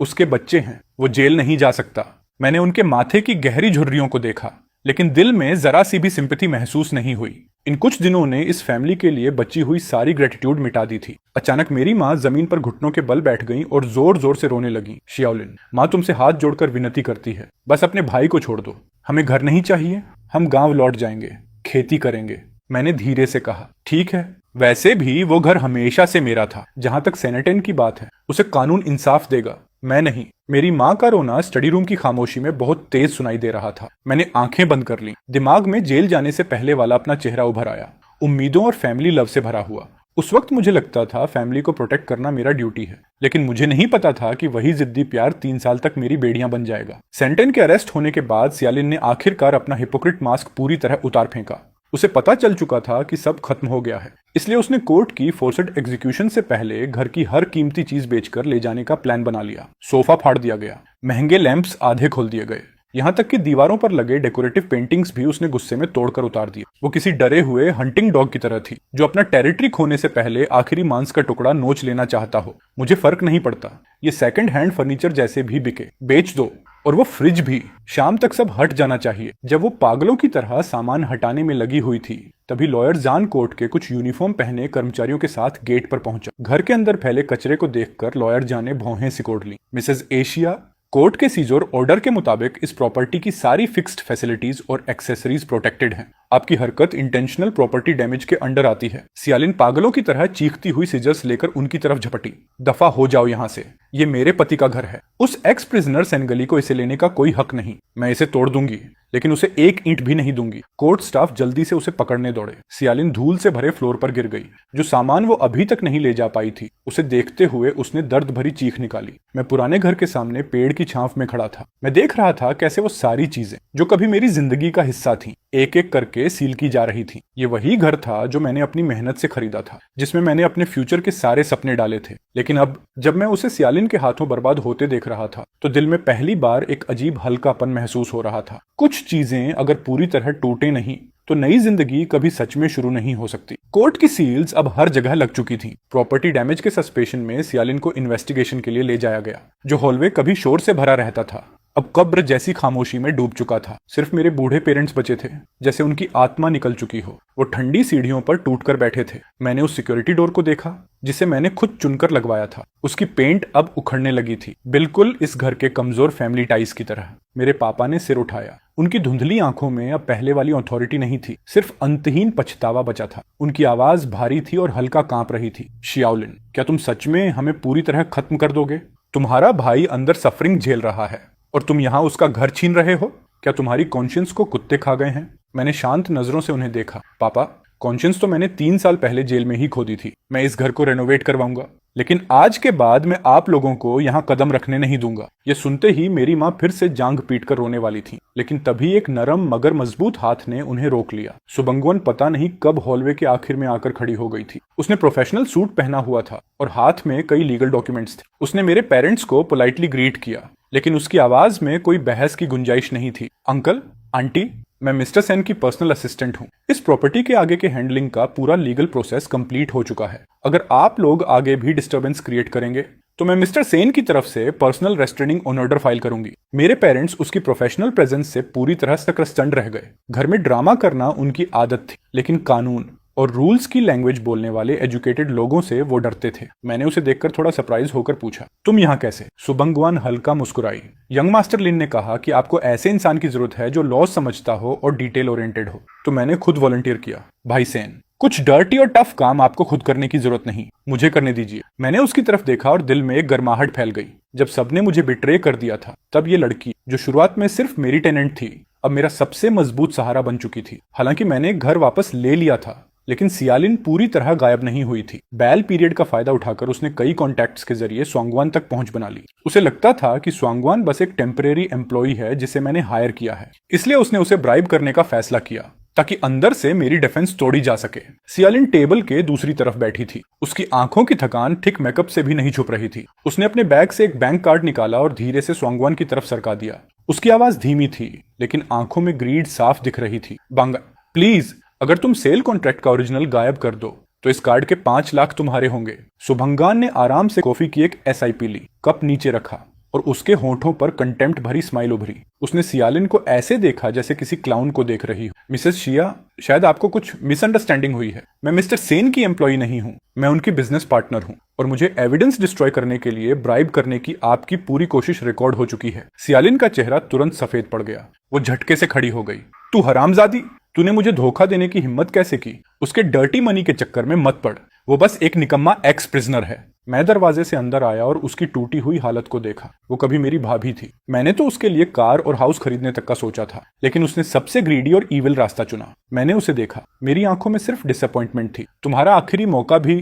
उसके बच्चे हैं, वो जेल नहीं जा सकता। मैंने उनके माथे की गहरी झुर्रियों को देखा, लेकिन दिल में जरा सी भी सिंपैथी महसूस नहीं हुई। इन कुछ दिनों ने इस फैमिली के लिए बची हुई सारी ग्रेटिट्यूड मिटा दी थी। अचानक मेरी माँ जमीन पर घुटनों के बल बैठ गईं और जोर जोर से रोने लगी। शियाओलिन, माँ तुमसे हाथ जोड़कर विनती करती है, बस अपने भाई को छोड़ दो। हमें घर नहीं चाहिए, हम गांव लौट जाएंगे, खेती करेंगे। मैंने धीरे से कहा, ठीक है, वैसे भी वो घर हमेशा से मेरा था। जहां तक सेनेटन की बात है, उसे कानून इंसाफ देगा, मैं नहीं। मेरी माँ का रोना स्टडी रूम की खामोशी में बहुत तेज सुनाई दे रहा था। मैंने आंखें बंद कर लीं। दिमाग में जेल जाने से पहले वाला अपना चेहरा उभर आया, उम्मीदों और फैमिली लव से भरा हुआ। उस वक्त मुझे लगता था फैमिली को प्रोटेक्ट करना मेरा ड्यूटी है, लेकिन मुझे नहीं पता था कि वही जिद्दी प्यार 3 साल तक मेरी बेड़ियां बन जाएगा। सेंटन के अरेस्ट होने के बाद सियालिन ने आखिरकार अपना हिपोक्रेट मास्क पूरी तरह उतार फेंका। उसे पता चल चुका था कि सब खत्म हो गया है, इसलिए उसने कोर्ट की फोर्स्ड एग्जीक्यूशन से पहले घर की हर कीमती चीज बेचकर ले जाने का प्लान बना लिया। सोफा फाड़ दिया गया, महंगे लैंप्स आधे खोल दिए गए, यहाँ तक कि दीवारों पर लगे डेकोरेटिव पेंटिंग्स भी उसने गुस्से में तोड़कर उतार दिए। वो किसी डरे हुए हंटिंग डॉग की तरह थी, जो अपना टेरिटरी खोने से पहले आखिरी मांस का टुकड़ा नोच लेना चाहता हो। मुझे फर्क नहीं पड़ता, ये सेकंड हैंड फर्नीचर जैसे भी बिके, बेच दो। और वो फ्रिज भी, शाम तक सब हट जाना चाहिए। जब वो पागलों की तरह सामान हटाने में लगी हुई थी, तभी लॉयर जान कोर्ट के कुछ यूनिफॉर्म पहने कर्मचारियों के साथ गेट पर पहुंचा। घर के अंदर फैले कचरे को देखकर लॉयर जान ने भौहें सिकोड़ ली। मिसेज एशिया, कोर्ट के सीजोर ऑर्डर के मुताबिक इस प्रॉपर्टी की सारी फिक्स्ड फैसिलिटीज और एक्सेसरीज प्रोटेक्टेड हैं। आपकी हरकत इंटेंशनल प्रॉपर्टी डैमेज के अंडर आती है। सियालिन पागलों की तरह चीखती हुई सीजर्स लेकर उनकी तरफ झपटी। दफा हो जाओ यहाँ से, ये मेरे पति का घर है। उस एक्स प्रिजनर सेनगली को इसे लेने का कोई हक नहीं। मैं इसे तोड़ दूंगी, लेकिन उसे एक ईंट भी नहीं दूंगी। कोर्ट स्टाफ जल्दी से उसे पकड़ने दौड़े। सियालिन धूल से भरे फ्लोर पर गिर गई। जो सामान वो अभी तक नहीं ले जा पाई थी, उसे देखते हुए उसने दर्द भरी चीख निकाली। मैं पुराने घर के सामने पेड़ की छांव में खड़ा था। मैं देख रहा था कैसे वो सारी चीजें जो कभी मेरी जिंदगी का हिस्सा थीं, एक एक करके सील की जा रही थी। ये वही घर था जो मैंने अपनी मेहनत से खरीदा था, जिसमें मैंने अपने फ्यूचर के सारे सपने डाले थे। लेकिन अब जब मैं उसे सियालिन के हाथों बर्बाद होते देख रहा था, तो दिल में पहली बार एक अजीब हल्कापन महसूस हो रहा था। कुछ चीजें अगर पूरी तरह टूटे नहीं, तो नई जिंदगी कभी सच में शुरू नहीं हो सकती। कोर्ट की सील्स अब हर जगह लग चुकी थी। प्रॉपर्टी डैमेज के सस्पेशन में सियालिन को इन्वेस्टिगेशन के लिए ले जाया गया। जो हॉलवे कभी शोर से भरा रहता था, अब कब्र जैसी खामोशी में डूब चुका था। सिर्फ मेरे बूढ़े पेरेंट्स बचे थे, जैसे उनकी आत्मा निकल चुकी हो। वो ठंडी सीढ़ियों पर टूटकर बैठे थे। मैंने उस सिक्योरिटी डोर को देखा, जिसे मैंने खुद चुनकर लगवाया था। उसकी पेंट अब उखड़ने लगी थी, बिल्कुल इस घर के कमजोर फैमिली टाइज की तरह। मेरे पापा ने सिर उठाया। उनकी धुंधली आंखों में अब पहले वाली अथॉरिटी नहीं थी, सिर्फ अंतहीन पछतावा बचा था। उनकी आवाज भारी थी और हल्का कांप रही थी। शियाओलिन, क्या तुम सच में हमें पूरी तरह खत्म कर दोगे? तुम्हारा भाई अंदर सफरिंग झेल रहा है और तुम यहाँ उसका घर छीन रहे हो। क्या तुम्हारी कॉन्शियंस को कुत्ते खा गए हैं? मैंने शांत नजरों से उन्हें देखा। पापा, कॉन्शियंस तो मैंने 3 साल पहले जेल में ही खो दी थी। मैं इस घर को रेनोवेट करवाऊंगा, लेकिन आज के बाद मैं आप लोगों को यहाँ कदम रखने नहीं दूंगा। ये सुनते ही मेरी माँ फिर से जांग पीट कर रोने वाली थी, लेकिन तभी एक नरम मगर मजबूत हाथ ने उन्हें रोक लिया। सुबंगवन पता नहीं कब हॉलवे के आखिर में आकर खड़ी हो गई थी। उसने प्रोफेशनल सूट पहना हुआ था और हाथ में कई लीगल डॉक्यूमेंट्स थे। उसने मेरे पेरेंट्स को पोलाइटली ग्रीट किया, लेकिन उसकी आवाज में कोई बहस की गुंजाइश नहीं थी। अंकल, आंटी, मैं मिस्टर सेन की पर्सनल असिस्टेंट हूँ। इस प्रॉपर्टी के आगे के हैंडलिंग का पूरा लीगल प्रोसेस कंप्लीट हो चुका है। अगर आप लोग आगे भी डिस्टर्बेंस क्रिएट करेंगे, तो मैं मिस्टर सेन की तरफ से पर्सनल रेस्ट्रेनिंग ऑर्डर फाइल करूंगी। मेरे पेरेंट्स उसकी प्रोफेशनल प्रेजेंस से पूरी तरह सकरस्तंड रह गए। घर में ड्रामा करना उनकी आदत थी, लेकिन कानून, और रूल्स की लैंग्वेज बोलने वाले एजुकेटेड लोगों से वो डरते थे। मैंने उसे देखकर थोड़ा सरप्राइज होकर पूछा, तुम यहाँ कैसे? सुबंगवान हल्का मुस्कुराई। यंग मास्टर लिन ने कहा कि आपको ऐसे इंसान की जरूरत है जो लॉ समझता हो और डिटेल ओरिएंटेड हो। तो मैंने खुद वॉलंटियर किया। भाई सेन, कुछ डर्टी और टफ काम आपको खुद करने की जरूरत नहीं, मुझे करने दीजिए। मैंने उसकी तरफ देखा और दिल में एक गर्माहट फैल गई। जब सबने मुझे बिट्रे कर दिया था, तब ये लड़की जो शुरुआत में सिर्फ मेरी टेनेंट थी, अब मेरा सबसे मजबूत सहारा बन चुकी थी। हालांकि मैंने घर वापस ले लिया था, लेकिन सियालिन पूरी तरह गायब नहीं हुई थी। बैल पीरियड का फायदा उठाकर उसने कई कॉन्टैक्ट्स के जरिए स्वांगवान तक पहुंच बना ली। उसे लगता था कि स्वांगवान बस एक टेम्परेरी एम्प्लॉई है जिसे मैंने हायर किया है, इसलिए उसने उसे ब्राइब करने का फैसला किया ताकि अंदर से मेरी डिफेंस तोड़ी जा सके। सियालिन टेबल के दूसरी तरफ बैठी थी। उसकी आंखों की थकान थिक मेकअप से भी नहीं छुप रही थी। उसने अपने बैग से एक बैंक कार्ड निकाला और धीरे से स्वांगवान की तरफ सरका दिया। उसकी आवाज धीमी थी, लेकिन आंखों में ग्रीड साफ दिख रही थी। बांगा, प्लीज, अगर तुम सेल कॉन्ट्रैक्ट का ओरिजिनल गायब कर दो तो इस कार्ड के 5 लाख तुम्हारे होंगे। सुभंगान ने आराम से कॉफी की एक SIP ली, कप नीचे रखा और उसके होठों पर कंटेम्प्ट भरी स्माइल उभरी। उसने सियालिन को ऐसे देखा जैसे किसी क्लाउन को देख रही हो। मिसेस शिया, शायद आपको कुछ मिसअंडरस्टैंडिंग हुई है। मैं मिस्टर सेन की एम्प्लॉई नहीं हूँ, मैं उनकी बिजनेस पार्टनर हूँ और मुझे एविडेंस डिस्ट्रॉय करने के लिए ब्राइब करने की आपकी पूरी कोशिश रिकॉर्ड हो चुकी है। सियालिन का चेहरा तुरंत सफेद पड़ गया। वो झटके से खड़ी हो गई। तू हरामजादी, तूने मुझे धोखा देने की हिम्मत कैसे की? उसके डर्टी मनी के चक्कर में मत पड़। वो बस एक निकम्मा एक्स प्रिजनर है। मैं दरवाजे से अंदर आया और उसकी टूटी हुई हालत को देखा। वो कभी मेरी भाभी थी। मैंने तो उसके लिए कार और हाउस खरीदने तक का सोचा था, लेकिन उसने सबसे ग्रीडी और ईविल रास्ता चुना। मैंने उसे देखा। मेरी आंखों में सिर्फ डिसअपॉइंटमेंट थी। तुम्हारा आखिरी मौका भी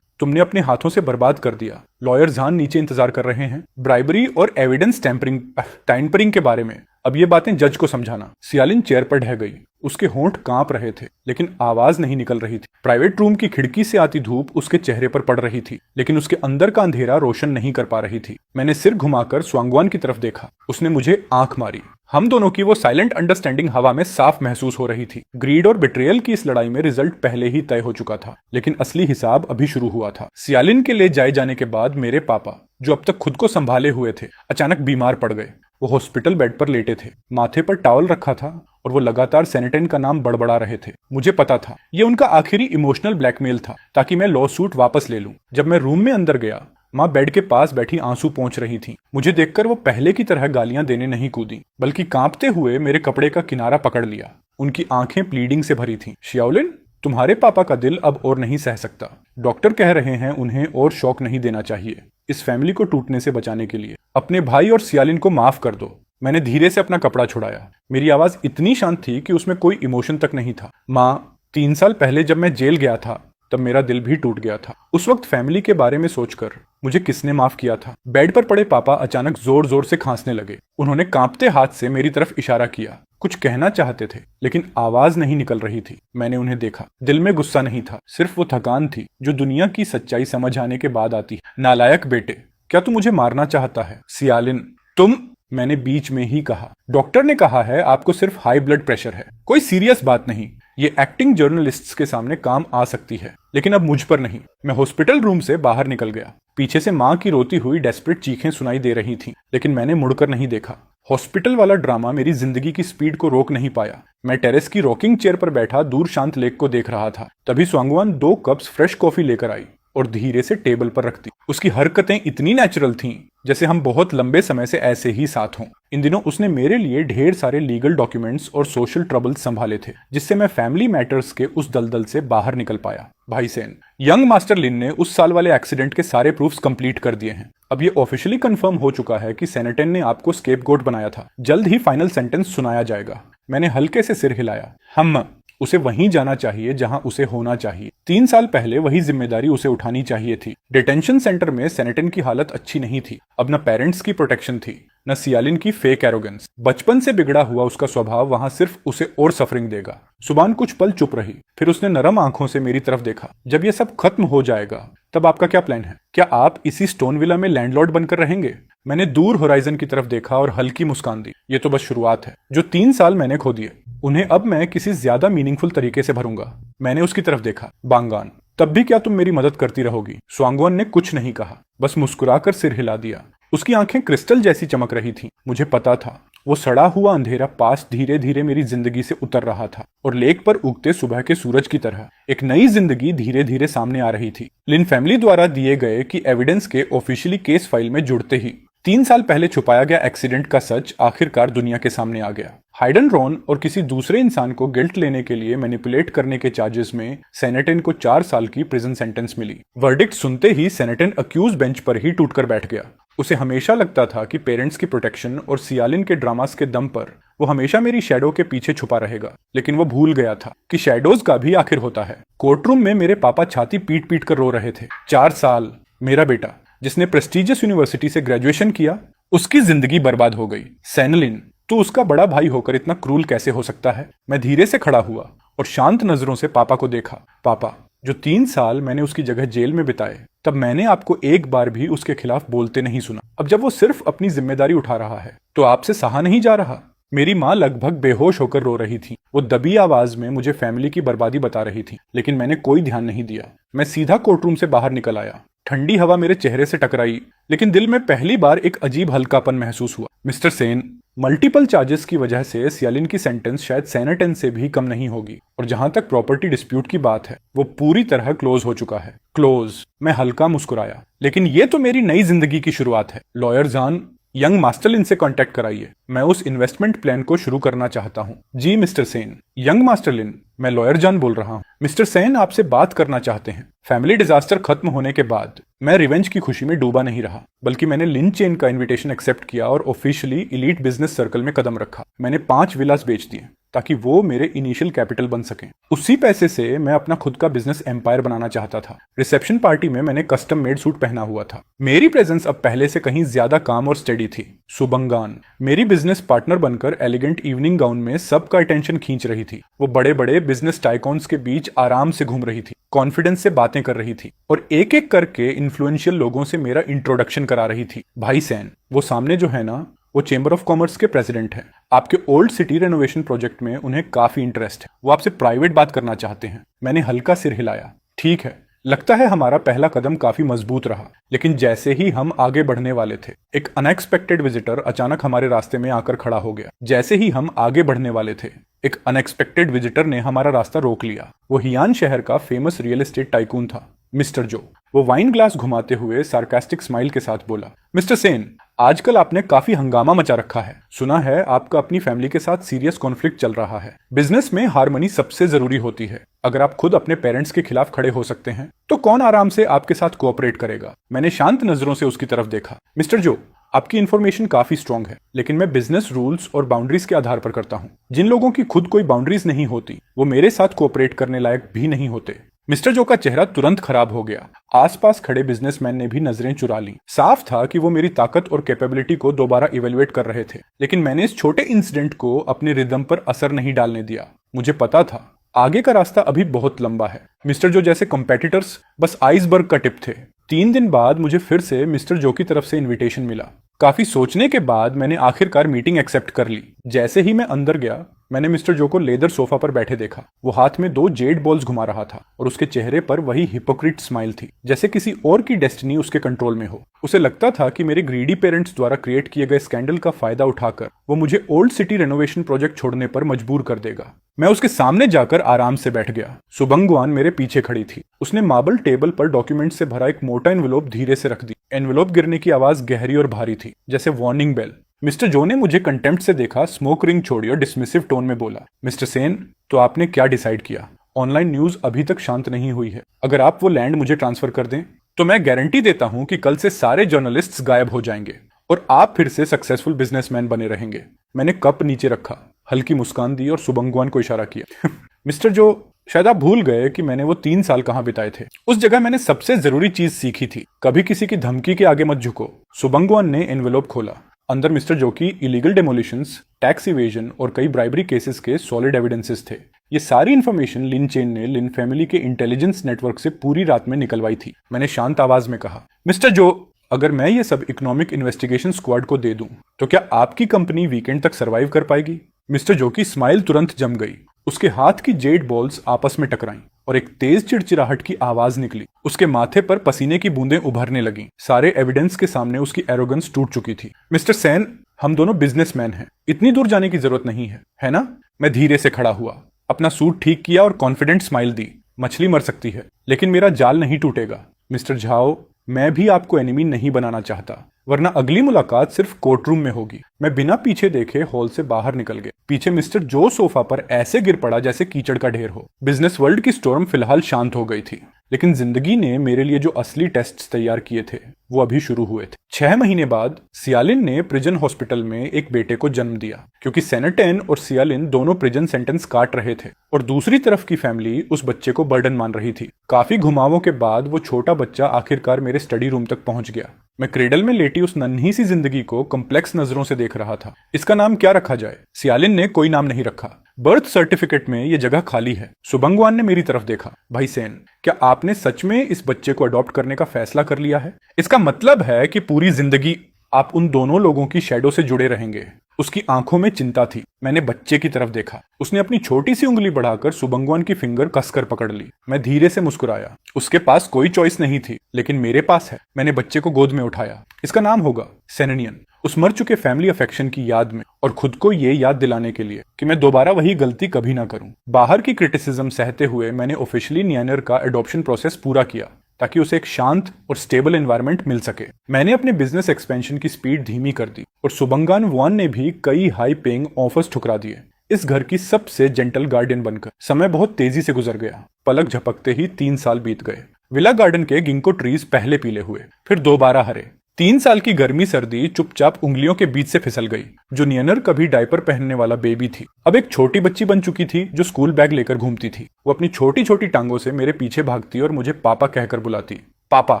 तुमने अपने हाथों से बर्बाद कर दिया। लॉयर जान नीचे इंतजार कर रहे हैं। ब्राइबरी और एविडेंस टैंपरिंग के बारे में अब ये बातें जज को समझाना। सियालिन चेयर पर ढह गई। उसके होंठ कांप रहे थे, लेकिन आवाज नहीं निकल रही थी। प्राइवेट रूम की खिड़की से आती धूप उसके चेहरे पर पड़ रही थी, लेकिन उसके अंदर का अंधेरा रोशन नहीं कर पा रही थी। मैंने सिर घुमाकर स्वांगवान की तरफ देखा। उसने मुझे आंख मारी। हम दोनों की वो साइलेंट अंडरस्टैंडिंग हवा में साफ महसूस हो रही थी। ग्रीड और बिट्रेयल की इस लड़ाई में रिजल्ट पहले ही तय हो चुका था, लेकिन असली हिसाब अभी शुरू हुआ था। सियालिन के ले जाए जाने के बाद मेरे पापा, जो अब तक खुद को संभाले हुए थे, अचानक बीमार पड़ गए। वो हॉस्पिटल बेड पर लेटे थे। माथे पर टॉवल रखा था और वो लगातार सेनेटन का नाम बड़बड़ा रहे थे। मुझे पता था ये उनका आखिरी इमोशनल ब्लैकमेल था, ताकि मैं लॉ सूट वापस ले लूं। जब मैं रूम में अंदर गया, माँ बेड के पास बैठी आंसू पोंछ रही थी। मुझे देखकर वो पहले की तरह गालियां देने नहीं कूदी, बल्कि कांपते हुए मेरे कपड़े का किनारा पकड़ लिया। उनकी आंखें प्लीडिंग से भरी थीं। शियाओलिन, तुम्हारे पापा का दिल अब और नहीं सह सकता। डॉक्टर कह रहे हैं उन्हें और शॉक नहीं देना चाहिए। इस फैमिली को टूटने से बचाने के लिए अपने भाई और सियालिन को माफ कर दो। मैंने धीरे से अपना कपड़ा छुड़ाया। मेरी आवाज इतनी शांत थी कि उसमें कोई इमोशन तक नहीं था। माँ, 3 साल पहले जब मैं जेल गया था, तब मेरा दिल भी टूट गया था। उस वक्त फैमिली के बारे में सोचकर मुझे किसने माफ किया था? बेड पर पड़े पापा अचानक जोर जोर से खांसने लगे। उन्होंने कांपते हाथ से मेरी तरफ इशारा किया। कुछ कहना चाहते थे, लेकिन आवाज नहीं निकल रही थी। मैंने उन्हें देखा। दिल में गुस्सा नहीं था, सिर्फ वो थकान थी जो दुनिया की सच्चाई समझ आने के बाद आती है। नालायक बेटे, क्या तू मुझे मारना चाहता है? सियालिन, तुम, मैंने बीच में ही कहा। डॉक्टर ने कहा है आपको सिर्फ हाई ब्लड प्रेशर है, कोई सीरियस बात नहीं। ये एक्टिंग जर्नलिस्ट्स के सामने काम आ सकती है, लेकिन अब मुझ पर नहीं। मैं हॉस्पिटल रूम से बाहर निकल गया। पीछे से माँ की रोती हुई डेस्परेट चीखें सुनाई दे रही थीं, लेकिन मैंने मुड़कर नहीं देखा। हॉस्पिटल वाला ड्रामा मेरी जिंदगी की स्पीड को रोक नहीं पाया। मैं टेरेस की रॉकिंग चेयर पर बैठा दूर शांत लेक को देख रहा था। तभी स्वांगवान 2 कप्स फ्रेश कॉफी लेकर आई और धीरे से टेबल पर रखती। उसकी हरकतें इतनी नेचुरल थीं जैसे हम बहुत लंबे समय से ऐसे ही साथ हों। इन दिनों उसने मेरे लिए ढेर सारे लीगल डॉक्यूमेंट्स और सोशल ट्रबल्स संभाले थे, जिससे मैं फैमिली मैटर्स के उस दलदल से बाहर निकल पाया। भाई सेन, यंग मास्टर लिन ने उस साल वाले एक्सीडेंट के सारे प्रूफ्स कंप्लीट कर दिए हैं। अब ये ऑफिशियली कंफर्म हो चुका है कि सेनेटन ने आपको स्केपगोट बनाया था। जल्द ही फाइनल सेंटेंस सुनाया जाएगा। मैंने हल्के से सिर हिलाया। हम, उसे वहीं जाना चाहिए जहां उसे होना चाहिए। 3 साल पहले वही जिम्मेदारी उसे उठानी चाहिए थी। डिटेंशन सेंटर में सेनेटन की हालत अच्छी नहीं थी। अब न पेरेंट्स की प्रोटेक्शन थी, न सियालिन की फेक एरोगेंस। बचपन से बिगड़ा हुआ उसका स्वभाव वहां सिर्फ उसे और सफरिंग देगा। सुबान कुछ पल चुप रही, फिर उसने नरम आंखों से मेरी तरफ देखा। जब यह सब खत्म हो जाएगा, तब आपका क्या प्लान है? क्या आप इसी स्टोन विला में लैंडलॉर्ड बनकर रहेंगे? मैंने दूर होराइजन की तरफ देखा और हल्की मुस्कान दी। ये तो बस शुरुआत है। जो 3 साल मैंने खो दिए, उन्हें अब मैं किसी ज्यादा मीनिंगफुल तरीके से भरूंगा। मैंने उसकी तरफ देखा। बांगान, तब भी क्या तुम मेरी मदद करती रहोगी? स्वांगवान ने कुछ नहीं कहा, बस मुस्कुराकर सिर हिला दिया। उसकी आंखें क्रिस्टल जैसी चमक रही थीं। मुझे पता था वो सड़ा हुआ अंधेरा पास धीरे धीरे मेरी जिंदगी से उतर रहा था और लेक पर उगते सुबह के सूरज की तरह एक नई जिंदगी धीरे धीरे सामने आ रही थी। लिन फैमिली द्वारा दिए गए कि एविडेंस के ऑफिशियली केस फाइल में जुड़ते ही 3 साल पहले छुपाया गया एक्सीडेंट का सच आखिरकार दुनिया के सामने आ गया। हाइडन रॉन और किसी दूसरे इंसान को गिल्ट लेने के लिए मैनिपुलेट करने के चार्जेस में सेनेटन को 4 साल की प्रिजन सेंटेंस मिली। वर्डिक्ट सुनते ही सेनेटन अक्यूज बेंच पर ही टूटकर बैठ गया। उसे हमेशा लगता था कि पेरेंट्स की प्रोटेक्शन और सियालिन के ड्रामास के दम पर वो हमेशा मेरी शैडो के पीछे छुपा रहेगा, लेकिन वो भूल गया था कि शैडोज का भी आखिर होता है। कोर्टरूम में मेरे पापा छाती पीट पीट कर रो रहे थे। 4 साल मेरा बेटा जिसने प्रेस्टिजियस यूनिवर्सिटी से ग्रेजुएशन किया, उसकी जिंदगी बर्बाद हो गई। सैनलिन, तो उसका बड़ा भाई होकर इतना क्रूल कैसे हो सकता है? मैं धीरे से खड़ा हुआ और शांत नजरों से पापा को देखा। पापा, जो 3 साल मैंने उसकी जगह जेल में बिताए, तब मैंने आपको एक बार भी उसके खिलाफ बोलते नहीं सुना। अब जब वो सिर्फ अपनी जिम्मेदारी उठा रहा है तो आपसे सहा नहीं जा रहा। मेरी माँ लगभग बेहोश होकर रो रही थी। वो दबी आवाज में मुझे फैमिली की बर्बादी बता रही थी, लेकिन मैंने कोई ध्यान नहीं दिया। मैं सीधा कोर्टरूम से बाहर निकल आया। ठंडी हवा मेरे चेहरे से टकराई, लेकिन दिल में पहली बार एक अजीब हल्कापन महसूस हुआ। मिस्टर सेन, मल्टीपल चार्जेस की वजह से सियालिन की सेंटेंस शायद सेनेटन से भी कम नहीं होगी, और जहां तक प्रॉपर्टी डिस्प्यूट की बात है, वो पूरी तरह क्लोज हो चुका है। क्लोज? मैं हल्का मुस्कुराया। लेकिन ये तो मेरी नई जिंदगी की शुरुआत है। लॉयर जान, यंग मास्टरलिन से कांटेक्ट कराइए। मैं उस इन्वेस्टमेंट प्लान को शुरू करना चाहता हूँ। जी मिस्टर सेन। यंग मास्टरलिन, मैं लॉयर जान बोल रहा हूँ। मिस्टर सेन आपसे बात करना चाहते हैं। फैमिली डिजास्टर खत्म होने के बाद मैं रिवेंज की खुशी में डूबा नहीं रहा, बल्कि मैंने लिन चेन का इनविटेशन एक्सेप्ट किया और ऑफिशियली इलीट बिजनेस सर्कल में कदम रखा। मैंने 5 विलास बेच दिए ताकि वो मेरे इनिशियल कैपिटल बन सकें। उसी पैसे से मैं अपना खुद का बिजनेस एम्पायर बनाना चाहता था। रिसेप्शन पार्टी में मैंने कस्टम मेड सूट पहना हुआ था। मेरी प्रेजेंस अब पहले से कहीं ज्यादा काम और स्टेडी थी। सुबंगान मेरी बिजनेस पार्टनर बनकर एलिगेंट इवनिंग गाउन में सबका अटेंशन खींच रही थी। वो बड़े बड़े बिजनेस टाइकॉन्स के बीच आराम से घूम रही थी, कॉन्फिडेंस से बातें कर रही थी और एक एक करके इन्फ्लुएंशियल लोगों से मेरा इंट्रोडक्शन करा रही थी। भाई सैन, वो सामने जो है ना, वो चेंबर ऑफ कॉमर्स के प्रेसिडेंट हैं। आपके ओल्ड सिटी रेनोवेशन प्रोजेक्ट में उन्हें काफी इंटरेस्ट है। वो आपसे प्राइवेट बात करना चाहते हैं। मैंने हल्का सिर हिलाया। ठीक है, लगता है हमारा पहला कदम काफी मजबूत रहा, लेकिन जैसे ही हम आगे बढ़ने वाले थे, एक अनएक्सपेक्टेड विजिटर अचानक हमारे रास्ते में आकर खड़ा हो गया। जैसे ही हम आगे बढ़ने वाले थे, एक अनएक्सपेक्टेड विजिटर ने हमारा रास्ता रोक लिया। वो हियान शहर का फेमस रियल एस्टेट टाइकून था, मिस्टर जो। वो वाइन ग्लास घुमाते हुए सार्कास्टिक स्माइल के साथ बोला, मिस्टर सेन, आजकल आपने काफी हंगामा मचा रखा है। सुना है आपका अपनी फैमिली के साथ सीरियस कॉन्फ्लिक्ट चल रहा है। बिजनेस में हार्मनी सबसे जरूरी होती है। अगर आप खुद अपने पेरेंट्स के खिलाफ खड़े हो सकते हैं, तो कौन आराम से आपके साथ कोऑपरेट करेगा? मैंने शांत नजरों से उसकी तरफ देखा। मिस्टर जो, आपकी इन्फॉर्मेशन काफी स्ट्रांग है, लेकिन मैं बिजनेस रूल्स और बाउंड्रीज के आधार पर करता हूँ। जिन लोगों की खुद कोई बाउंड्रीज नहीं होती, वो मेरे साथ कोऑपरेट करने लायक भी नहीं होते। मिस्टर जो का चेहरा तुरंत खराब हो गया। आसपास खड़े बिजनेसमैन ने भी नजरें चुरा ली। साफ था कि वो मेरी ताकत और कैपेबिलिटी को दोबारा इवेल्युएट कर रहे थे, लेकिन मैंने इस छोटे इंसिडेंट को अपने रिदम पर असर नहीं डालने दिया। मुझे पता था आगे का रास्ता अभी बहुत लंबा है। मिस्टर जो जैसे कंपेटिटर्स बस आइसबर्ग का टिप थे। 3 दिन बाद मुझे फिर से मिस्टर जो की तरफ से इन्विटेशन मिला। काफी सोचने के बाद मैंने आखिरकार मीटिंग एक्सेप्ट कर ली। जैसे ही मैं अंदर गया, मैंने मिस्टर जो को लेदर सोफा पर बैठे देखा। वो हाथ में 2 जेड बॉल्स घुमा रहा था और उसके चेहरे पर वही हिपोक्रिट स्माइल थी, जैसे किसी और की डेस्टिनी उसके कंट्रोल में हो। उसे लगता था कि मेरे ग्रीडी पेरेंट्स द्वारा क्रिएट किए गए स्कैंडल का फायदा उठाकर वो मुझे ओल्ड सिटी रेनोवेशन प्रोजेक्ट छोड़ने पर मजबूर कर देगा। मैं उसके सामने जाकर आराम से बैठ गया। सुबंगवान मेरे पीछे खड़ी थी। उसने मार्बल टेबल पर डॉक्यूमेंट से भरा एक मोटा एनवेलोप धीरे से रख दी। एनवेलोप गिरने की आवाज गहरी और भारी थी, जैसे वार्निंग बेल। मिस्टर जो ने मुझे कंटेम्प्ट से देखा, स्मोक रिंग छोड़ी और डिसमिसिव टोन में बोला, मिस्टर सेन, तो आपने क्या डिसाइड किया? ऑनलाइन न्यूज अभी तक शांत नहीं हुई है। अगर आप वो लैंड मुझे ट्रांसफर कर दें, तो मैं गारंटी देता हूं कि कल से सारे जर्नलिस्ट्स गायब हो जाएंगे और आप फिर से सक्सेसफुल बिजनेसमैन बने रहेंगे। मैंने कप नीचे रखा, हल्की मुस्कान दी और सुबंगवान को इशारा किया। मिस्टर जो, शायद आप भूल गए कि मैंने वो 3 साल कहाँ बिताए थे। उस जगह मैंने सबसे जरूरी चीज सीखी थी, कभी किसी की धमकी के आगे मत झुको। सुबंगवान ने एनवेलोप खोला। अंदर मिस्टर जो की इलीगल डेमोलिशंस, टैक्स इवेजन और कई ब्राइबरी केसेस के सॉलिड एविडेंसेस थे। ये सारी इन्फॉर्मेशन लिन चेन ने लिन फैमिली के इंटेलिजेंस नेटवर्क से पूरी रात में निकलवाई थी। मैंने शांत आवाज में कहा, मिस्टर जो, अगर मैं ये सब इकोनॉमिक इन्वेस्टिगेशन स्क्वाड को दे दूं, तो क्या आपकी कंपनी वीकेंड तक सर्वाइव कर पाएगी? मिस्टर जो की स्माइल तुरंत जम गई। उसके हाथ की जेड बॉल्स आपस में टकराईं और एक तेज चिड़चिड़ाहट की आवाज निकली। उसके माथे पर पसीने की बूंदें उभरने लगीं। सारे एविडेंस के सामने उसकी एरोगेंस टूट चुकी थी। मिस्टर सेन, हम दोनों बिजनेसमैन हैं, इतनी दूर जाने की जरूरत नहीं है ना? मैं धीरे से खड़ा हुआ, अपना सूट ठीक किया और कॉन्फिडेंट स्माइल दी। मछली मर सकती है लेकिन मेरा जाल नहीं टूटेगा। मिस्टर झाओ, मैं भी आपको एनिमी नहीं बनाना चाहता, वरना अगली मुलाकात सिर्फ कोर्टरूम में होगी। मैं बिना पीछे देखे हॉल से बाहर निकल गया। पीछे मिस्टर जो सोफा पर ऐसे गिर पड़ा जैसे कीचड़ का ढेर हो। बिजनेस वर्ल्ड की स्टॉर्म फिलहाल शांत हो गई थी, लेकिन जिंदगी ने मेरे लिए जो असली टेस्ट्स तैयार किए थे वो अभी शुरू हुए थे। 6 महीने बाद सियालिन ने प्रिजन हॉस्पिटल में एक बेटे को जन्म दिया। क्योंकि सेनेटेन और सियालिन दोनों प्रिजन सेंटेंस काट रहे थे और दूसरी तरफ की फैमिली उस बच्चे को बर्डन मान रही थी। काफी घुमावों के बाद वो छोटा बच्चा आखिरकार मेरे स्टडी रूम तक पहुंच गया। मैं क्रेडल में लेटी उस नन्ही सी जिंदगी को कॉम्प्लेक्स नजरों से देख रहा था। इसका नाम क्या रखा जाए? सियालिन ने कोई नाम नहीं रखा। बर्थ सर्टिफिकेट में ये जगह खाली है। सुबंगवान ने मेरी तरफ देखा। भाई सेन, क्या आपने सच में इस बच्चे को अडॉप्ट करने का फैसला कर लिया है? इसका मतलब है कि पूरी जिंदगी आप उन दोनों लोगों की शैडो से जुड़े रहेंगे। उसकी आंखों में चिंता थी। मैंने बच्चे की तरफ देखा। उसने अपनी छोटी सी उंगली बढ़ाकर सुबंगवान की फिंगर कसकर पकड़ ली। मैं धीरे से मुस्कुराया। उसके पास कोई चॉइस नहीं थी, लेकिन मेरे पास है। मैंने बच्चे को गोद में उठाया। इसका नाम होगा सेनेनियन, उस मर चुके फैमिली अफेक्शन की याद में, और खुद को ये याद दिलाने के लिए कि मैं दोबारा वही गलती कभी ना करूं। बाहर की क्रिटिसिज्म सहते हुए मैंने ऑफिशियली नियानर का एडॉप्शन प्रोसेस पूरा किया ताकि उसे एक शांत और स्टेबल एनवायरनमेंट मिल सके। मैंने अपने बिजनेस एक्सपेंशन की स्पीड धीमी कर दी और सुबंगान वान ने भी कई हाई पेइंग ऑफर्स ठुकरा दिए। इस घर की सबसे जेंटल गार्डियन बनकर समय बहुत तेजी से गुजर गया। पलक झपकते ही 3 साल बीत गए। विला गार्डन के गिंको ट्रीज पहले पीले हुए, फिर दोबारा हरे। 3 साल की गर्मी सर्दी चुपचाप उंगलियों के बीच से फिसल गई। जो नियनर कभी डायपर पहनने वाला बेबी थी, अब एक छोटी बच्ची बन चुकी थी जो स्कूल बैग लेकर घूमती थी। वो अपनी छोटी छोटी टांगों से मेरे पीछे भागती और मुझे पापा कहकर बुलाती। पापा,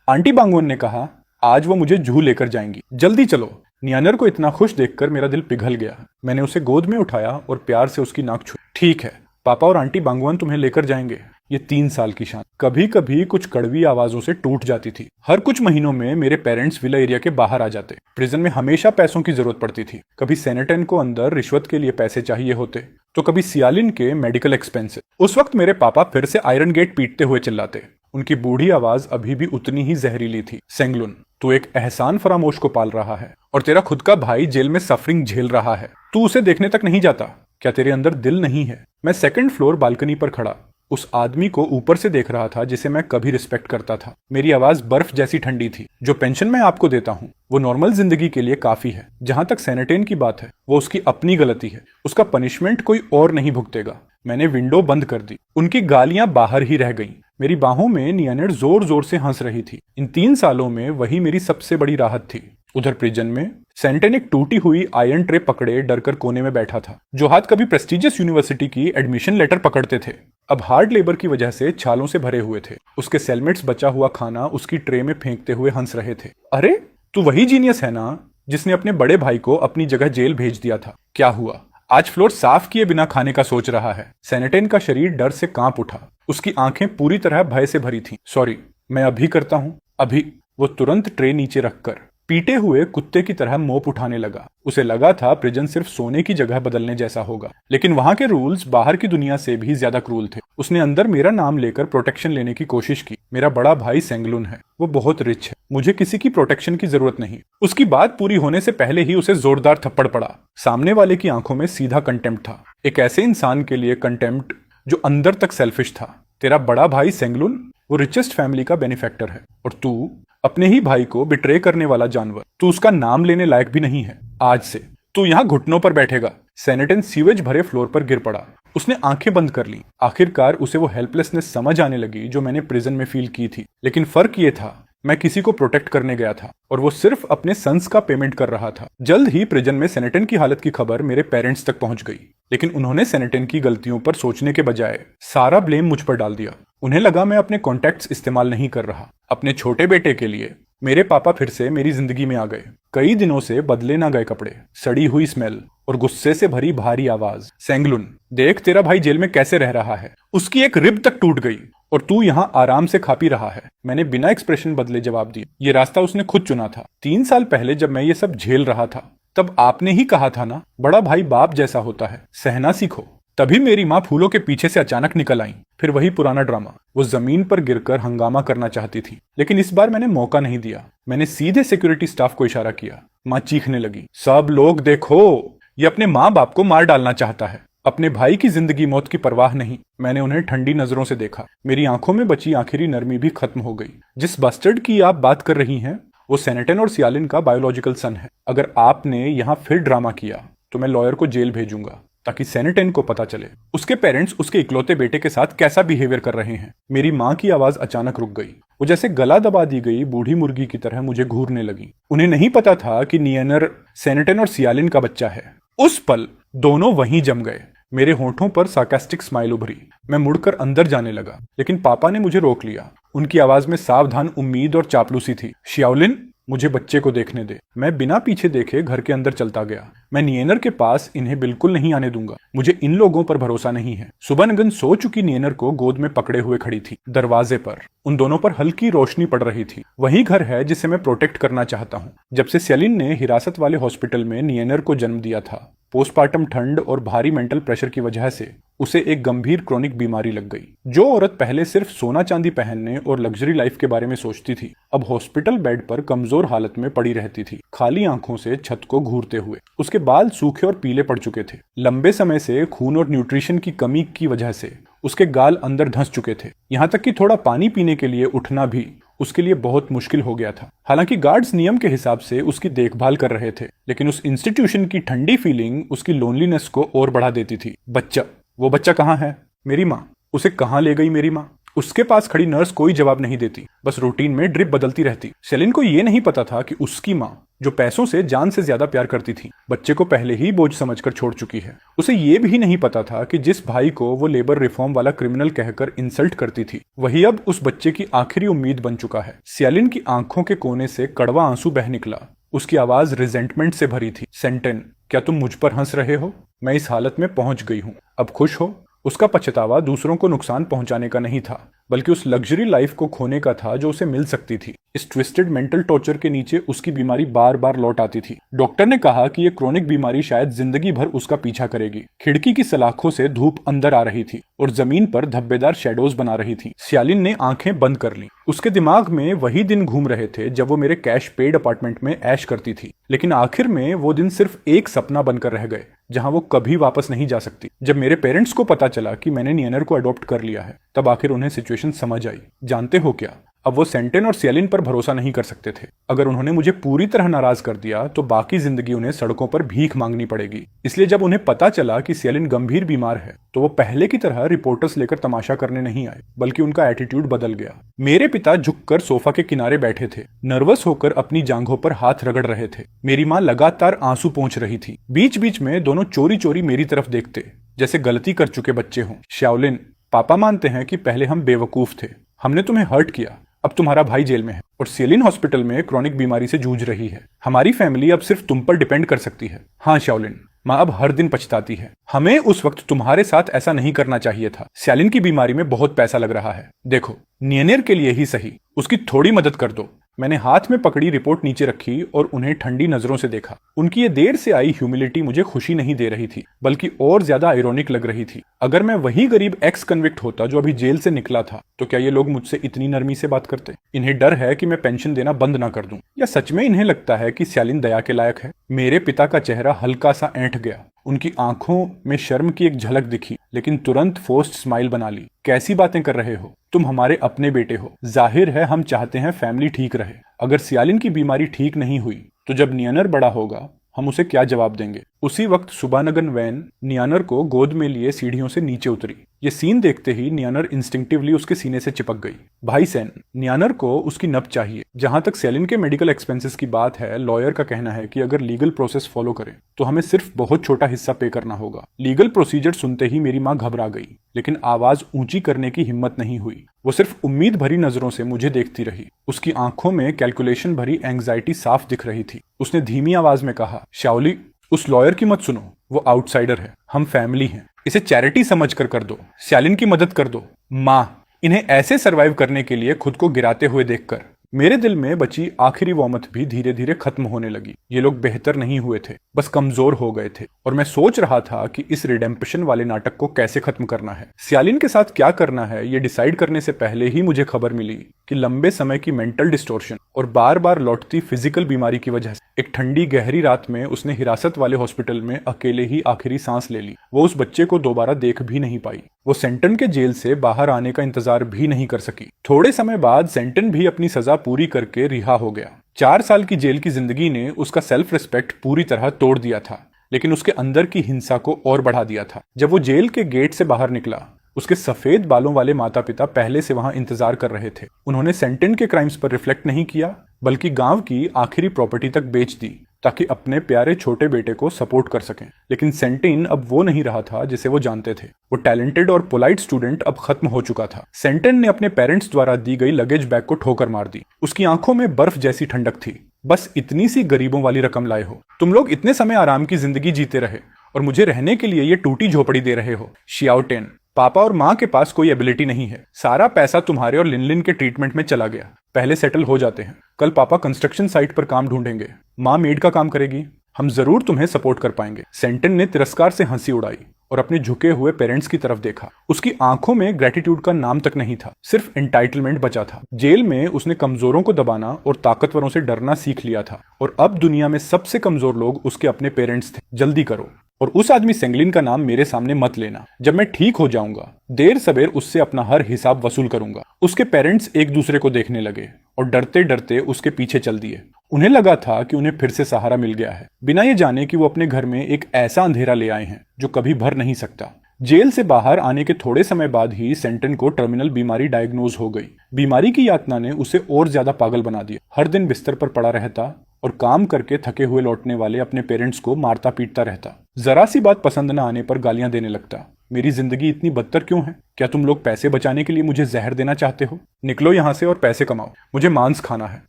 आंटी बांगवन ने कहा, आज वो मुझे जू लेकर जाएंगी, जल्दी चलो। नियानर को इतना खुश देखकर मेरा दिल पिघल गया। मैंने उसे गोद में उठाया और प्यार से उसकी नाक छुई। ठीक है, पापा और आंटी बांगवन तुम्हें लेकर जाएंगे। ये 3 साल की शान कभी कभी कुछ कड़वी आवाजों से टूट जाती थी। हर कुछ महीनों में मेरे पेरेंट्स विला एरिया के बाहर आ जाते। प्रिजन में हमेशा पैसों की जरूरत पड़ती थी। कभी सेनेटन को अंदर रिश्वत के लिए पैसे चाहिए होते, तो कभी सियालिन के मेडिकल एक्सपेंसेस। उस वक्त मेरे पापा फिर से आयरन गेट पीटते हुए चिल्लाते। उनकी बूढ़ी आवाज अभी भी उतनी ही जहरीली थी। सेंगलुन, तू एक एहसान फरामोश को पाल रहा है और तेरा खुद का भाई जेल में सफरिंग झेल रहा है। तू उसे देखने तक नहीं जाता? क्या तेरे अंदर दिल नहीं है? मैं 2nd फ्लोर बालकनी पर खड़ा उस आदमी को ऊपर से देख रहा था जिसे मैं कभी रिस्पेक्ट करता था। मेरी आवाज बर्फ जैसी ठंडी थी। जो पेंशन मैं आपको देता हूँ वो नॉर्मल जिंदगी के लिए काफी है। जहां तक सेनेटेन की बात है, वो उसकी अपनी गलती है। उसका पनिशमेंट कोई और नहीं भुगतेगा। मैंने विंडो बंद कर दी। उनकी गालियां बाहर ही रह गईं। मेरी बाहों में नियानर जोर जोर से हंस रही थी। इन 3 सालों में वही मेरी सबसे बड़ी राहत थी। उधर प्रिजन में सेंटेन एक टूटी हुई आयरन ट्रे पकड़े डरकर कोने में बैठा था। जो हाथ कभी प्रेस्टिजियस यूनिवर्सिटी की एडमिशन लेटर पकड़ते थे, अब हार्ड लेबर की वजह से छालों से भरे हुए थे। उसके सेलमेट्स बचा हुआ खाना उसकी ट्रे में फेंकते हुए हंस रहे थे। अरे, तू वही जीनियस है ना जिसने अपने बड़े भाई को अपनी जगह जेल भेज दिया था? क्या हुआ? आज फ्लोर साफ किए बिना खाने का सोच रहा है। सेनेटेन का शरीर डर से कांप उठा। उसकी आंखें पूरी तरह भय से भरी थीं। सॉरी, मैं अभी करता हूं, अभी। वो तुरंत ट्रे नीचे रखकर पीटे हुए कुत्ते की तरह मोप उठाने लगा। उसे लगा था प्रिजन सिर्फ सोने की जगह बदलने जैसा होगा, लेकिन वहां के रूल्स बाहर की दुनिया से भी ज्यादा क्रूल थे। उसने अंदर मेरा नाम लेकर प्रोटेक्शन लेने की कोशिश की। मेरा बड़ा भाई सेंगलुन है, वो बहुत रिच है, मुझे किसी की प्रोटेक्शन की जरूरत नहीं। उसकी बात पूरी होने से पहले ही उसे जोरदार थप्पड़ पड़ा। सामने वाले की आंखों में सीधा कंटेम्प्ट था। एक ऐसे इंसान के लिए कंटेम्प्ट जो अंदर तक सेल्फिश था। तेरा बड़ा भाई सेंगलुन वो रिचेस्ट फैमिली का बेनिफैक्टर है, और तू अपने ही भाई को बिट्रे करने वाला जानवर। तू उसका नाम लेने लायक भी नहीं है। आज से तू यहाँ घुटनों पर बैठेगा। सेनेटन सीवेज भरे फ्लोर पर गिर पड़ा। उसने आंखें बंद कर ली। आखिरकार उसे वो हेल्पलेसनेस समझ आने लगी जो मैंने प्रिजन में फील की थी। लेकिन फर्क ये था, मैं किसी को प्रोटेक्ट करने गया था और वो सिर्फ अपने सन्स का पेमेंट कर रहा था। जल्द ही प्रिजन में सेनेटन की हालत की खबर मेरे पेरेंट्स तक पहुंच गई, लेकिन उन्होंने सेनेटन की गलतियों पर सोचने के बजाय सारा ब्लेम मुझ पर डाल दिया। उन्हें लगा मैं अपने कॉन्टैक्ट्स इस्तेमाल नहीं कर रहा। अपने छोटे बेटे के लिए मेरे पापा फिर से मेरी जिंदगी में आ गए। कई दिनों से बदले ना गए कपड़े, सड़ी हुई स्मेल और गुस्से से भरी भारी आवाज। सेंगलुन, देख तेरा भाई जेल में कैसे रह रहा है। उसकी एक रिब तक टूट गई और तू यहाँ आराम से खा पी रहा है। मैंने बिना एक्सप्रेशन बदले जवाब दिया। ये रास्ता उसने खुद चुना था। 3 साल पहले जब मैं ये सब झेल रहा था, तब आपने ही कहा था ना, बड़ा भाई बाप जैसा होता है, सहना सीखो। तभी मेरी माँ फूलों के पीछे से अचानक निकल आई। फिर वही पुराना ड्रामा। वो जमीन पर गिरकर हंगामा करना चाहती थी, लेकिन इस बार मैंने मौका नहीं दिया। मैंने सीधे सिक्योरिटी स्टाफ को इशारा किया। माँ चीखने लगी, सब लोग देखो, ये अपने माँ बाप को मार डालना चाहता है, अपने भाई की जिंदगी मौत की परवाह नहीं। मैंने उन्हें ठंडी नजरों से देखा। मेरी आंखों में बची आखिरी नरमी भी खत्म हो गई। जिस बस्टर्ड की आप बात कर रही हैं, वो सेनेटन और सियालिन का बायोलॉजिकल सन है। अगर आपने यहाँ फिर ड्रामा किया तो मैं लॉयर को जेल भेजूंगा, ताकि सेनेटन को पता चले उसके पेरेंट्स उसके इकलौते बेटे के साथ कैसा बिहेवियर कर रहे हैं। मेरी माँ की आवाज अचानक रुक गई। वो जैसे गला दबा दी गई बूढ़ी मुर्गी की तरह मुझे घूरने लगी। उन्हें नहीं पता था कि नियनर सेनेटन और सियालिन का बच्चा है। उस पल दोनों वहीं जम गए। मेरे होठों पर सार्कास्टिक स्माइल उभरी। मैं मुड़कर अंदर जाने लगा, लेकिन पापा ने मुझे रोक लिया। उनकी आवाज में सावधान उम्मीद और चापलूसी थी। श्याओलिन, मुझे बच्चे को देखने दे। मैं बिना पीछे देखे घर के अंदर चलता गया। मैं नियनर के पास इन्हें बिल्कुल नहीं आने दूंगा। मुझे इन लोगों पर भरोसा नहीं है। सुबह नगन सो चुकी नियनर को गोद में पकड़े हुए खड़ी थी। दरवाजे पर उन दोनों पर हल्की रोशनी पड़ रही थी। वही घर है जिसे मैं प्रोटेक्ट करना चाहता हूँ। जब से सेलिन ने हिरासत वाले हॉस्पिटल में नियनर को जन्म दिया था, पोस्टमार्टम ठंड और भारी मेंटल प्रेशर की वजह से उसे एक गंभीर क्रोनिक बीमारी लग गई। जो औरत पहले सिर्फ सोना चांदी पहनने और लग्जरी लाइफ के बारे में सोचती थी, अब हॉस्पिटल बेड पर कमजोर हालत में पड़ी रहती थी, खाली आंखों से छत को घूरते हुए। उसके बाल सूखे और पीले पड़ चुके थे। लंबे समय से खून और न्यूट्रिशन की कमी की वजह से उसके गाल अंदर धंस चुके थे। यहाँ तक कि थोड़ा पानी पीने के लिए उठना भी उसके लिए बहुत मुश्किल हो गया था। हालांकि गार्ड्स नियम के हिसाब से उसकी देखभाल कर रहे थे, लेकिन उस इंस्टीट्यूशन की ठंडी फीलिंग उसकी लोनलीनेस को और बढ़ा देती थी। बच्चा, वो बच्चा कहाँ है? मेरी माँ उसे कहाँ ले गई? मेरी माँ। उसके पास खड़ी नर्स कोई जवाब नहीं देती, बस रूटीन में ड्रिप बदलती रहती। सेलिन को यह नहीं पता था कि उसकी माँ, जो पैसों से जान से ज्यादा प्यार करती थी, बच्चे को पहले ही बोझ समझकर छोड़ चुकी है। उसे यह भी नहीं पता था कि जिस भाई को वो लेबर रिफॉर्म वाला क्रिमिनल कहकर इंसल्ट करती थी, वही अब उस बच्चे की आखिरी उम्मीद बन चुका है। सेलिन की आंखों के कोने से कड़वा आंसू बह निकला। उसकी आवाज रिजेंटमेंट से भरी थी। सेंटेन, क्या तुम मुझ पर हंस रहे हो? मैं इस हालत में पहुंच गई हूं, अब खुश हो? उसका पछतावा दूसरों को नुकसान पहुंचाने का नहीं था, बल्कि उस लग्जरी लाइफ को खोने का था जो उसे मिल सकती थी। इस ट्विस्टेड मेंटल टॉर्चर के नीचे उसकी बीमारी बार बार लौट आती थी। डॉक्टर ने कहा कि यह क्रोनिक बीमारी शायद जिंदगी भर उसका पीछा करेगी। खिड़की की सलाखों से धूप अंदर आ रही थी और जमीन पर धब्बेदार शेडोज बना रही थी। सियालिन ने आंखें बंद कर ली। उसके दिमाग में वही दिन घूम रहे थे जब वो मेरे कैश पेड अपार्टमेंट में ऐश करती थी, लेकिन आखिर में वो दिन सिर्फ एक सपना बनकर रह गए, जहां वो कभी वापस नहीं जा सकती। जब मेरे पेरेंट्स को पता चला कि मैंने नियनर को अडॉप्ट कर लिया है, तब आखिर उन्हें सिचुएशन समझ आई। जानते हो क्या, अब वो सेंटेन और सियालिन पर भरोसा नहीं कर सकते थे। अगर उन्होंने मुझे पूरी तरह नाराज कर दिया तो बाकी जिंदगी उन्हें सड़कों पर भीख मांगनी पड़ेगी। इसलिए जब उन्हें पता चला कि सियालिन गंभीर बीमार है, तो वो पहले की तरह रिपोर्टर्स लेकर तमाशा करने नहीं आए, बल्कि उनका एटीट्यूड बदल गया। मेरे पिता झुककर सोफा के किनारे बैठे थे, नर्वस होकर अपनी जांघों पर हाथ रगड़ रहे थे। मेरी माँ लगातार आंसू पोंछ रही थी। बीच बीच में दोनों चोरी चोरी मेरी तरफ देखते, जैसे गलती कर चुके बच्चे हों। श्याओलिन, पापा मानते हैं कि पहले हम बेवकूफ थे, हमने तुम्हें हर्ट किया। अब तुम्हारा भाई जेल में है और सेलिन हॉस्पिटल में क्रोनिक बीमारी से जूझ रही है। हमारी फैमिली अब सिर्फ तुम पर डिपेंड कर सकती है। हाँ श्याओलिन, माँ अब हर दिन पछताती है। हमें उस वक्त तुम्हारे साथ ऐसा नहीं करना चाहिए था। सेलिन की बीमारी में बहुत पैसा लग रहा है। देखो, नियनेर के लिए ही सही, उसकी थोड़ी मदद कर दो। मैंने हाथ में पकड़ी रिपोर्ट नीचे रखी और उन्हें ठंडी नजरों से देखा। उनकी ये देर से आई ह्यूमिलिटी मुझे खुशी नहीं दे रही थी, बल्कि और ज्यादा आयरोनिक लग रही थी। अगर मैं वही गरीब एक्स कन्विक्ट होता जो अभी जेल से निकला था, तो क्या ये लोग मुझसे इतनी नरमी से बात करते? इन्हें डर है कि मैं पेंशन देना बंद ना कर दूं, या सच में इन्हें लगता है कि सेलिन दया के लायक है? मेरे पिता का चेहरा हल्का सा ऐंठ गया। उनकी आंखों में शर्म की एक झलक दिखी, लेकिन तुरंत फोर्स्ड स्माइल बना ली। कैसी बातें कर रहे हो? तुम हमारे अपने बेटे हो। जाहिर है हम चाहते हैं फैमिली ठीक रहे। अगर सियालिन की बीमारी ठीक नहीं हुई, तो जब नियनर बड़ा होगा, हम उसे क्या जवाब देंगे? उसी वक्त सुबानगन वैन नियानर को गोद में लिए सीढ़ियों से नीचे उतरी। ये सीन देखते ही नियानर इंस्टिंक्टिवली उसके सीने से चिपक गई। भाई सेन, नियानर को उसकी नब चाहिए। जहां तक सेलिन के मेडिकल एक्सपेंसेस की बात है, लॉयर का कहना है कि अगर लीगल प्रोसेस फॉलो करें तो हमें सिर्फ बहुत छोटा हिस्सा पे करना होगा। लीगल प्रोसीजर सुनते ही मेरी माँ घबरा गई, लेकिन आवाज ऊंची करने की हिम्मत नहीं हुई। वो सिर्फ उम्मीद भरी नजरों से मुझे देखती रही। उसकी आंखों में कैलकुलेशन भरी एंग्जाइटी साफ दिख रही थी। उसने धीमी आवाज में कहा, शाओली, उस लॉयर की मत सुनो, वो आउटसाइडर है। हम फैमिली हैं। इसे चैरिटी समझ कर दो। सियालिन की मदद कर दो। माँ, इन्हें ऐसे सरवाइव करने के लिए खुद को गिराते हुए देखकर मेरे दिल में बची आखिरी वॉमथ भी धीरे धीरे खत्म होने लगी। ये लोग बेहतर नहीं हुए थे, बस कमजोर हो गए थे। और मैं सोच रहा था कि इस रिडेम्पशन वाले नाटक को कैसे खत्म करना है। सियालिन के साथ क्या करना है ये डिसाइड करने से पहले ही मुझे खबर मिली कि लंबे समय की मेंटल डिस्टोर्शन और बार बार लौटती फिजिकल बीमारी की वजह से एक ठंडी गहरी रात में उसने हिरासत वाले हॉस्पिटल में अकेले ही आखिरी सांस ले ली। वो उस बच्चे को दोबारा देख भी नहीं पाई। वो सेंटन के जेल से बाहर आने का इंतजार भी नहीं कर सकी। थोड़े समय बाद सेंटन भी अपनी सजा पूरी करके रिहा हो गया। 4 साल की जेल की जिंदगी ने उसका सेल्फ रिस्पेक्ट पूरी तरह तोड़ दिया था, लेकिन उसके अंदर की हिंसा को और बढ़ा दिया था। जब वो जेल के गेट से बाहर निकला, उसके सफेद बालों वाले माता पिता पहले से वहां इंतजार कर रहे थे। उन्होंने सेंटन के क्राइम्स पर रिफ्लेक्ट नहीं किया, बल्कि गांव की आखिरी प्रॉपर्टी तक बेच दी ताकि अपने प्यारे छोटे बेटे को सपोर्ट कर सकें। लेकिन सेंटिन अब वो नहीं रहा था जिसे वो जानते थे। वो टैलेंटेड और पोलाइट स्टूडेंट अब खत्म हो चुका था। सेंटिन ने अपने पेरेंट्स द्वारा दी गई लगेज बैग को ठोकर मार दी। उसकी आंखों में बर्फ जैसी ठंडक थी। बस इतनी सी गरीबों वाली रकम लाए हो तुम लोग, इतने समय आराम की जिंदगी जीते रहे और मुझे रहने के लिए ये टूटी झोपड़ी दे रहे हो। शियाओटेन, पापा और माँ के पास कोई एबिलिटी नहीं है। सारा पैसा तुम्हारे और लिनलिन के ट्रीटमेंट में चला गया। पहले सेटल हो जाते हैं। कल पापा कंस्ट्रक्शन साइट पर काम ढूंढेंगे, माँ मेड का काम करेगी। हम जरूर तुम्हें सपोर्ट कर पाएंगे। सेंटन ने तिरस्कार से हंसी उड़ाई और अपने झुके हुए पेरेंट्स की तरफ देखा। उसकी आंखों में ग्रेटिट्यूड का नाम तक नहीं था, सिर्फ एंटाइटलमेंट बचा था। जेल में उसने कमजोरों को दबाना और ताकतवरों से डरना सीख लिया था, और अब दुनिया में सबसे कमजोर लोग उसके अपने पेरेंट्स थे। जल्दी करो और उस आदमी सेंगलिन का नाम मेरे सामने मत लेना। जब मैं ठीक हो जाऊंगा, देर सवेर उससे अपना हर हिसाब वसूल करूंगा। उसके पेरेंट्स एक दूसरे को देखने लगे और डरते डरते उसके पीछे चल दिए। उन्हें लगा था कि उन्हें फिर से सहारा मिल गया है, बिना ये जाने कि वो अपने घर में एक ऐसा अंधेरा ले आए हैं जो कभी भर नहीं सकता। जेल से बाहर आने के थोड़े समय बाद ही सेंटन को टर्मिनल बीमारी डायग्नोज हो गई। बीमारी की यातना ने उसे और ज्यादा पागल बना दिया। हर दिन बिस्तर पर पड़ा रहता और काम करके थके हुए लौटने वाले अपने पेरेंट्स को मारता पीटता रहता। जरा सी बात पसंद न आने पर गालियां देने लगता। मेरी जिंदगी इतनी बदतर क्यों है? क्या तुम लोग पैसे बचाने के लिए मुझे जहर देना चाहते हो? निकलो यहाँ से और पैसे कमाओ। मुझे मांस खाना है,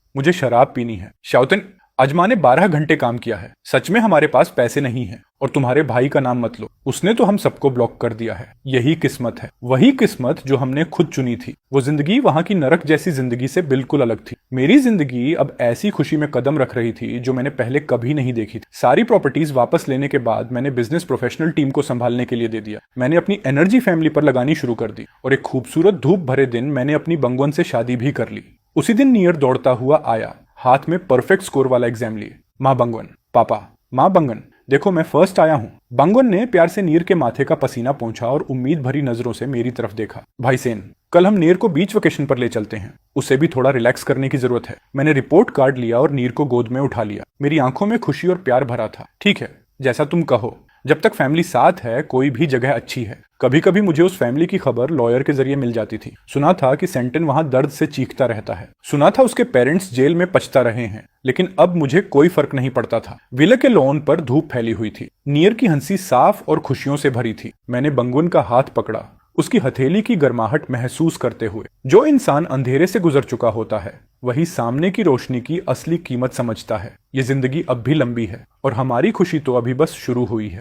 मुझे शराब पीनी है। शाओतेन, अजमा ने 12 घंटे काम किया है। सच में हमारे पास पैसे नहीं है। और तुम्हारे भाई का नाम मत लो, उसने तो हम सबको ब्लॉक कर दिया है। यही किस्मत है, वही किस्मत जो हमने खुद चुनी थी। वो जिंदगी वहां की नरक जैसी जिंदगी से बिल्कुल अलग थी। मेरी जिंदगी अब ऐसी खुशी में कदम रख रही थी जो मैंने पहले कभी नहीं देखी थी। सारी प्रॉपर्टीज वापस लेने के बाद मैंने बिजनेस प्रोफेशनल टीम को संभालने के लिए दे दिया। मैंने अपनी एनर्जी फैमिली पर लगानी शुरू कर दी और एक खूबसूरत धूप भरे दिन मैंने अपनी बंगवन से शादी भी कर ली। उसी दिन नियर दौड़ता हुआ आया, हाथ में परफेक्ट स्कोर वाला एग्जाम लिए। माँ बंगवन, पापा, माँ बंगन, देखो मैं फर्स्ट आया हूँ। बंगवन ने प्यार से नीर के माथे का पसीना पोंछा और उम्मीद भरी नजरों से मेरी तरफ देखा। भाई सेन, कल हम नीर को बीच वेकेशन पर ले चलते हैं, उसे भी थोड़ा रिलैक्स करने की जरूरत है। मैंने रिपोर्ट कार्ड लिया और नीर को गोद में उठा लिया। मेरी आंखों में खुशी और प्यार भरा था। ठीक है, जैसा तुम कहो। जब तक फैमिली साथ है, कोई भी जगह अच्छी है। कभी कभी मुझे उस फैमिली की खबर लॉयर के जरिए मिल जाती थी। सुना था कि सेंटन वहां दर्द से चीखता रहता है। सुना था उसके पेरेंट्स जेल में पछता रहे हैं। लेकिन अब मुझे कोई फर्क नहीं पड़ता था। विला के लॉन पर धूप फैली हुई थी। नियर की हंसी साफ और खुशियों से भरी थी। मैंने बंगवन का हाथ पकड़ा, उसकी हथेली की गर्माहट महसूस करते हुए। जो इंसान अंधेरे से गुजर चुका होता है, वही सामने की रोशनी की असली कीमत समझता है। ये जिंदगी अब भी लंबी है और हमारी खुशी तो अभी बस शुरू हुई है।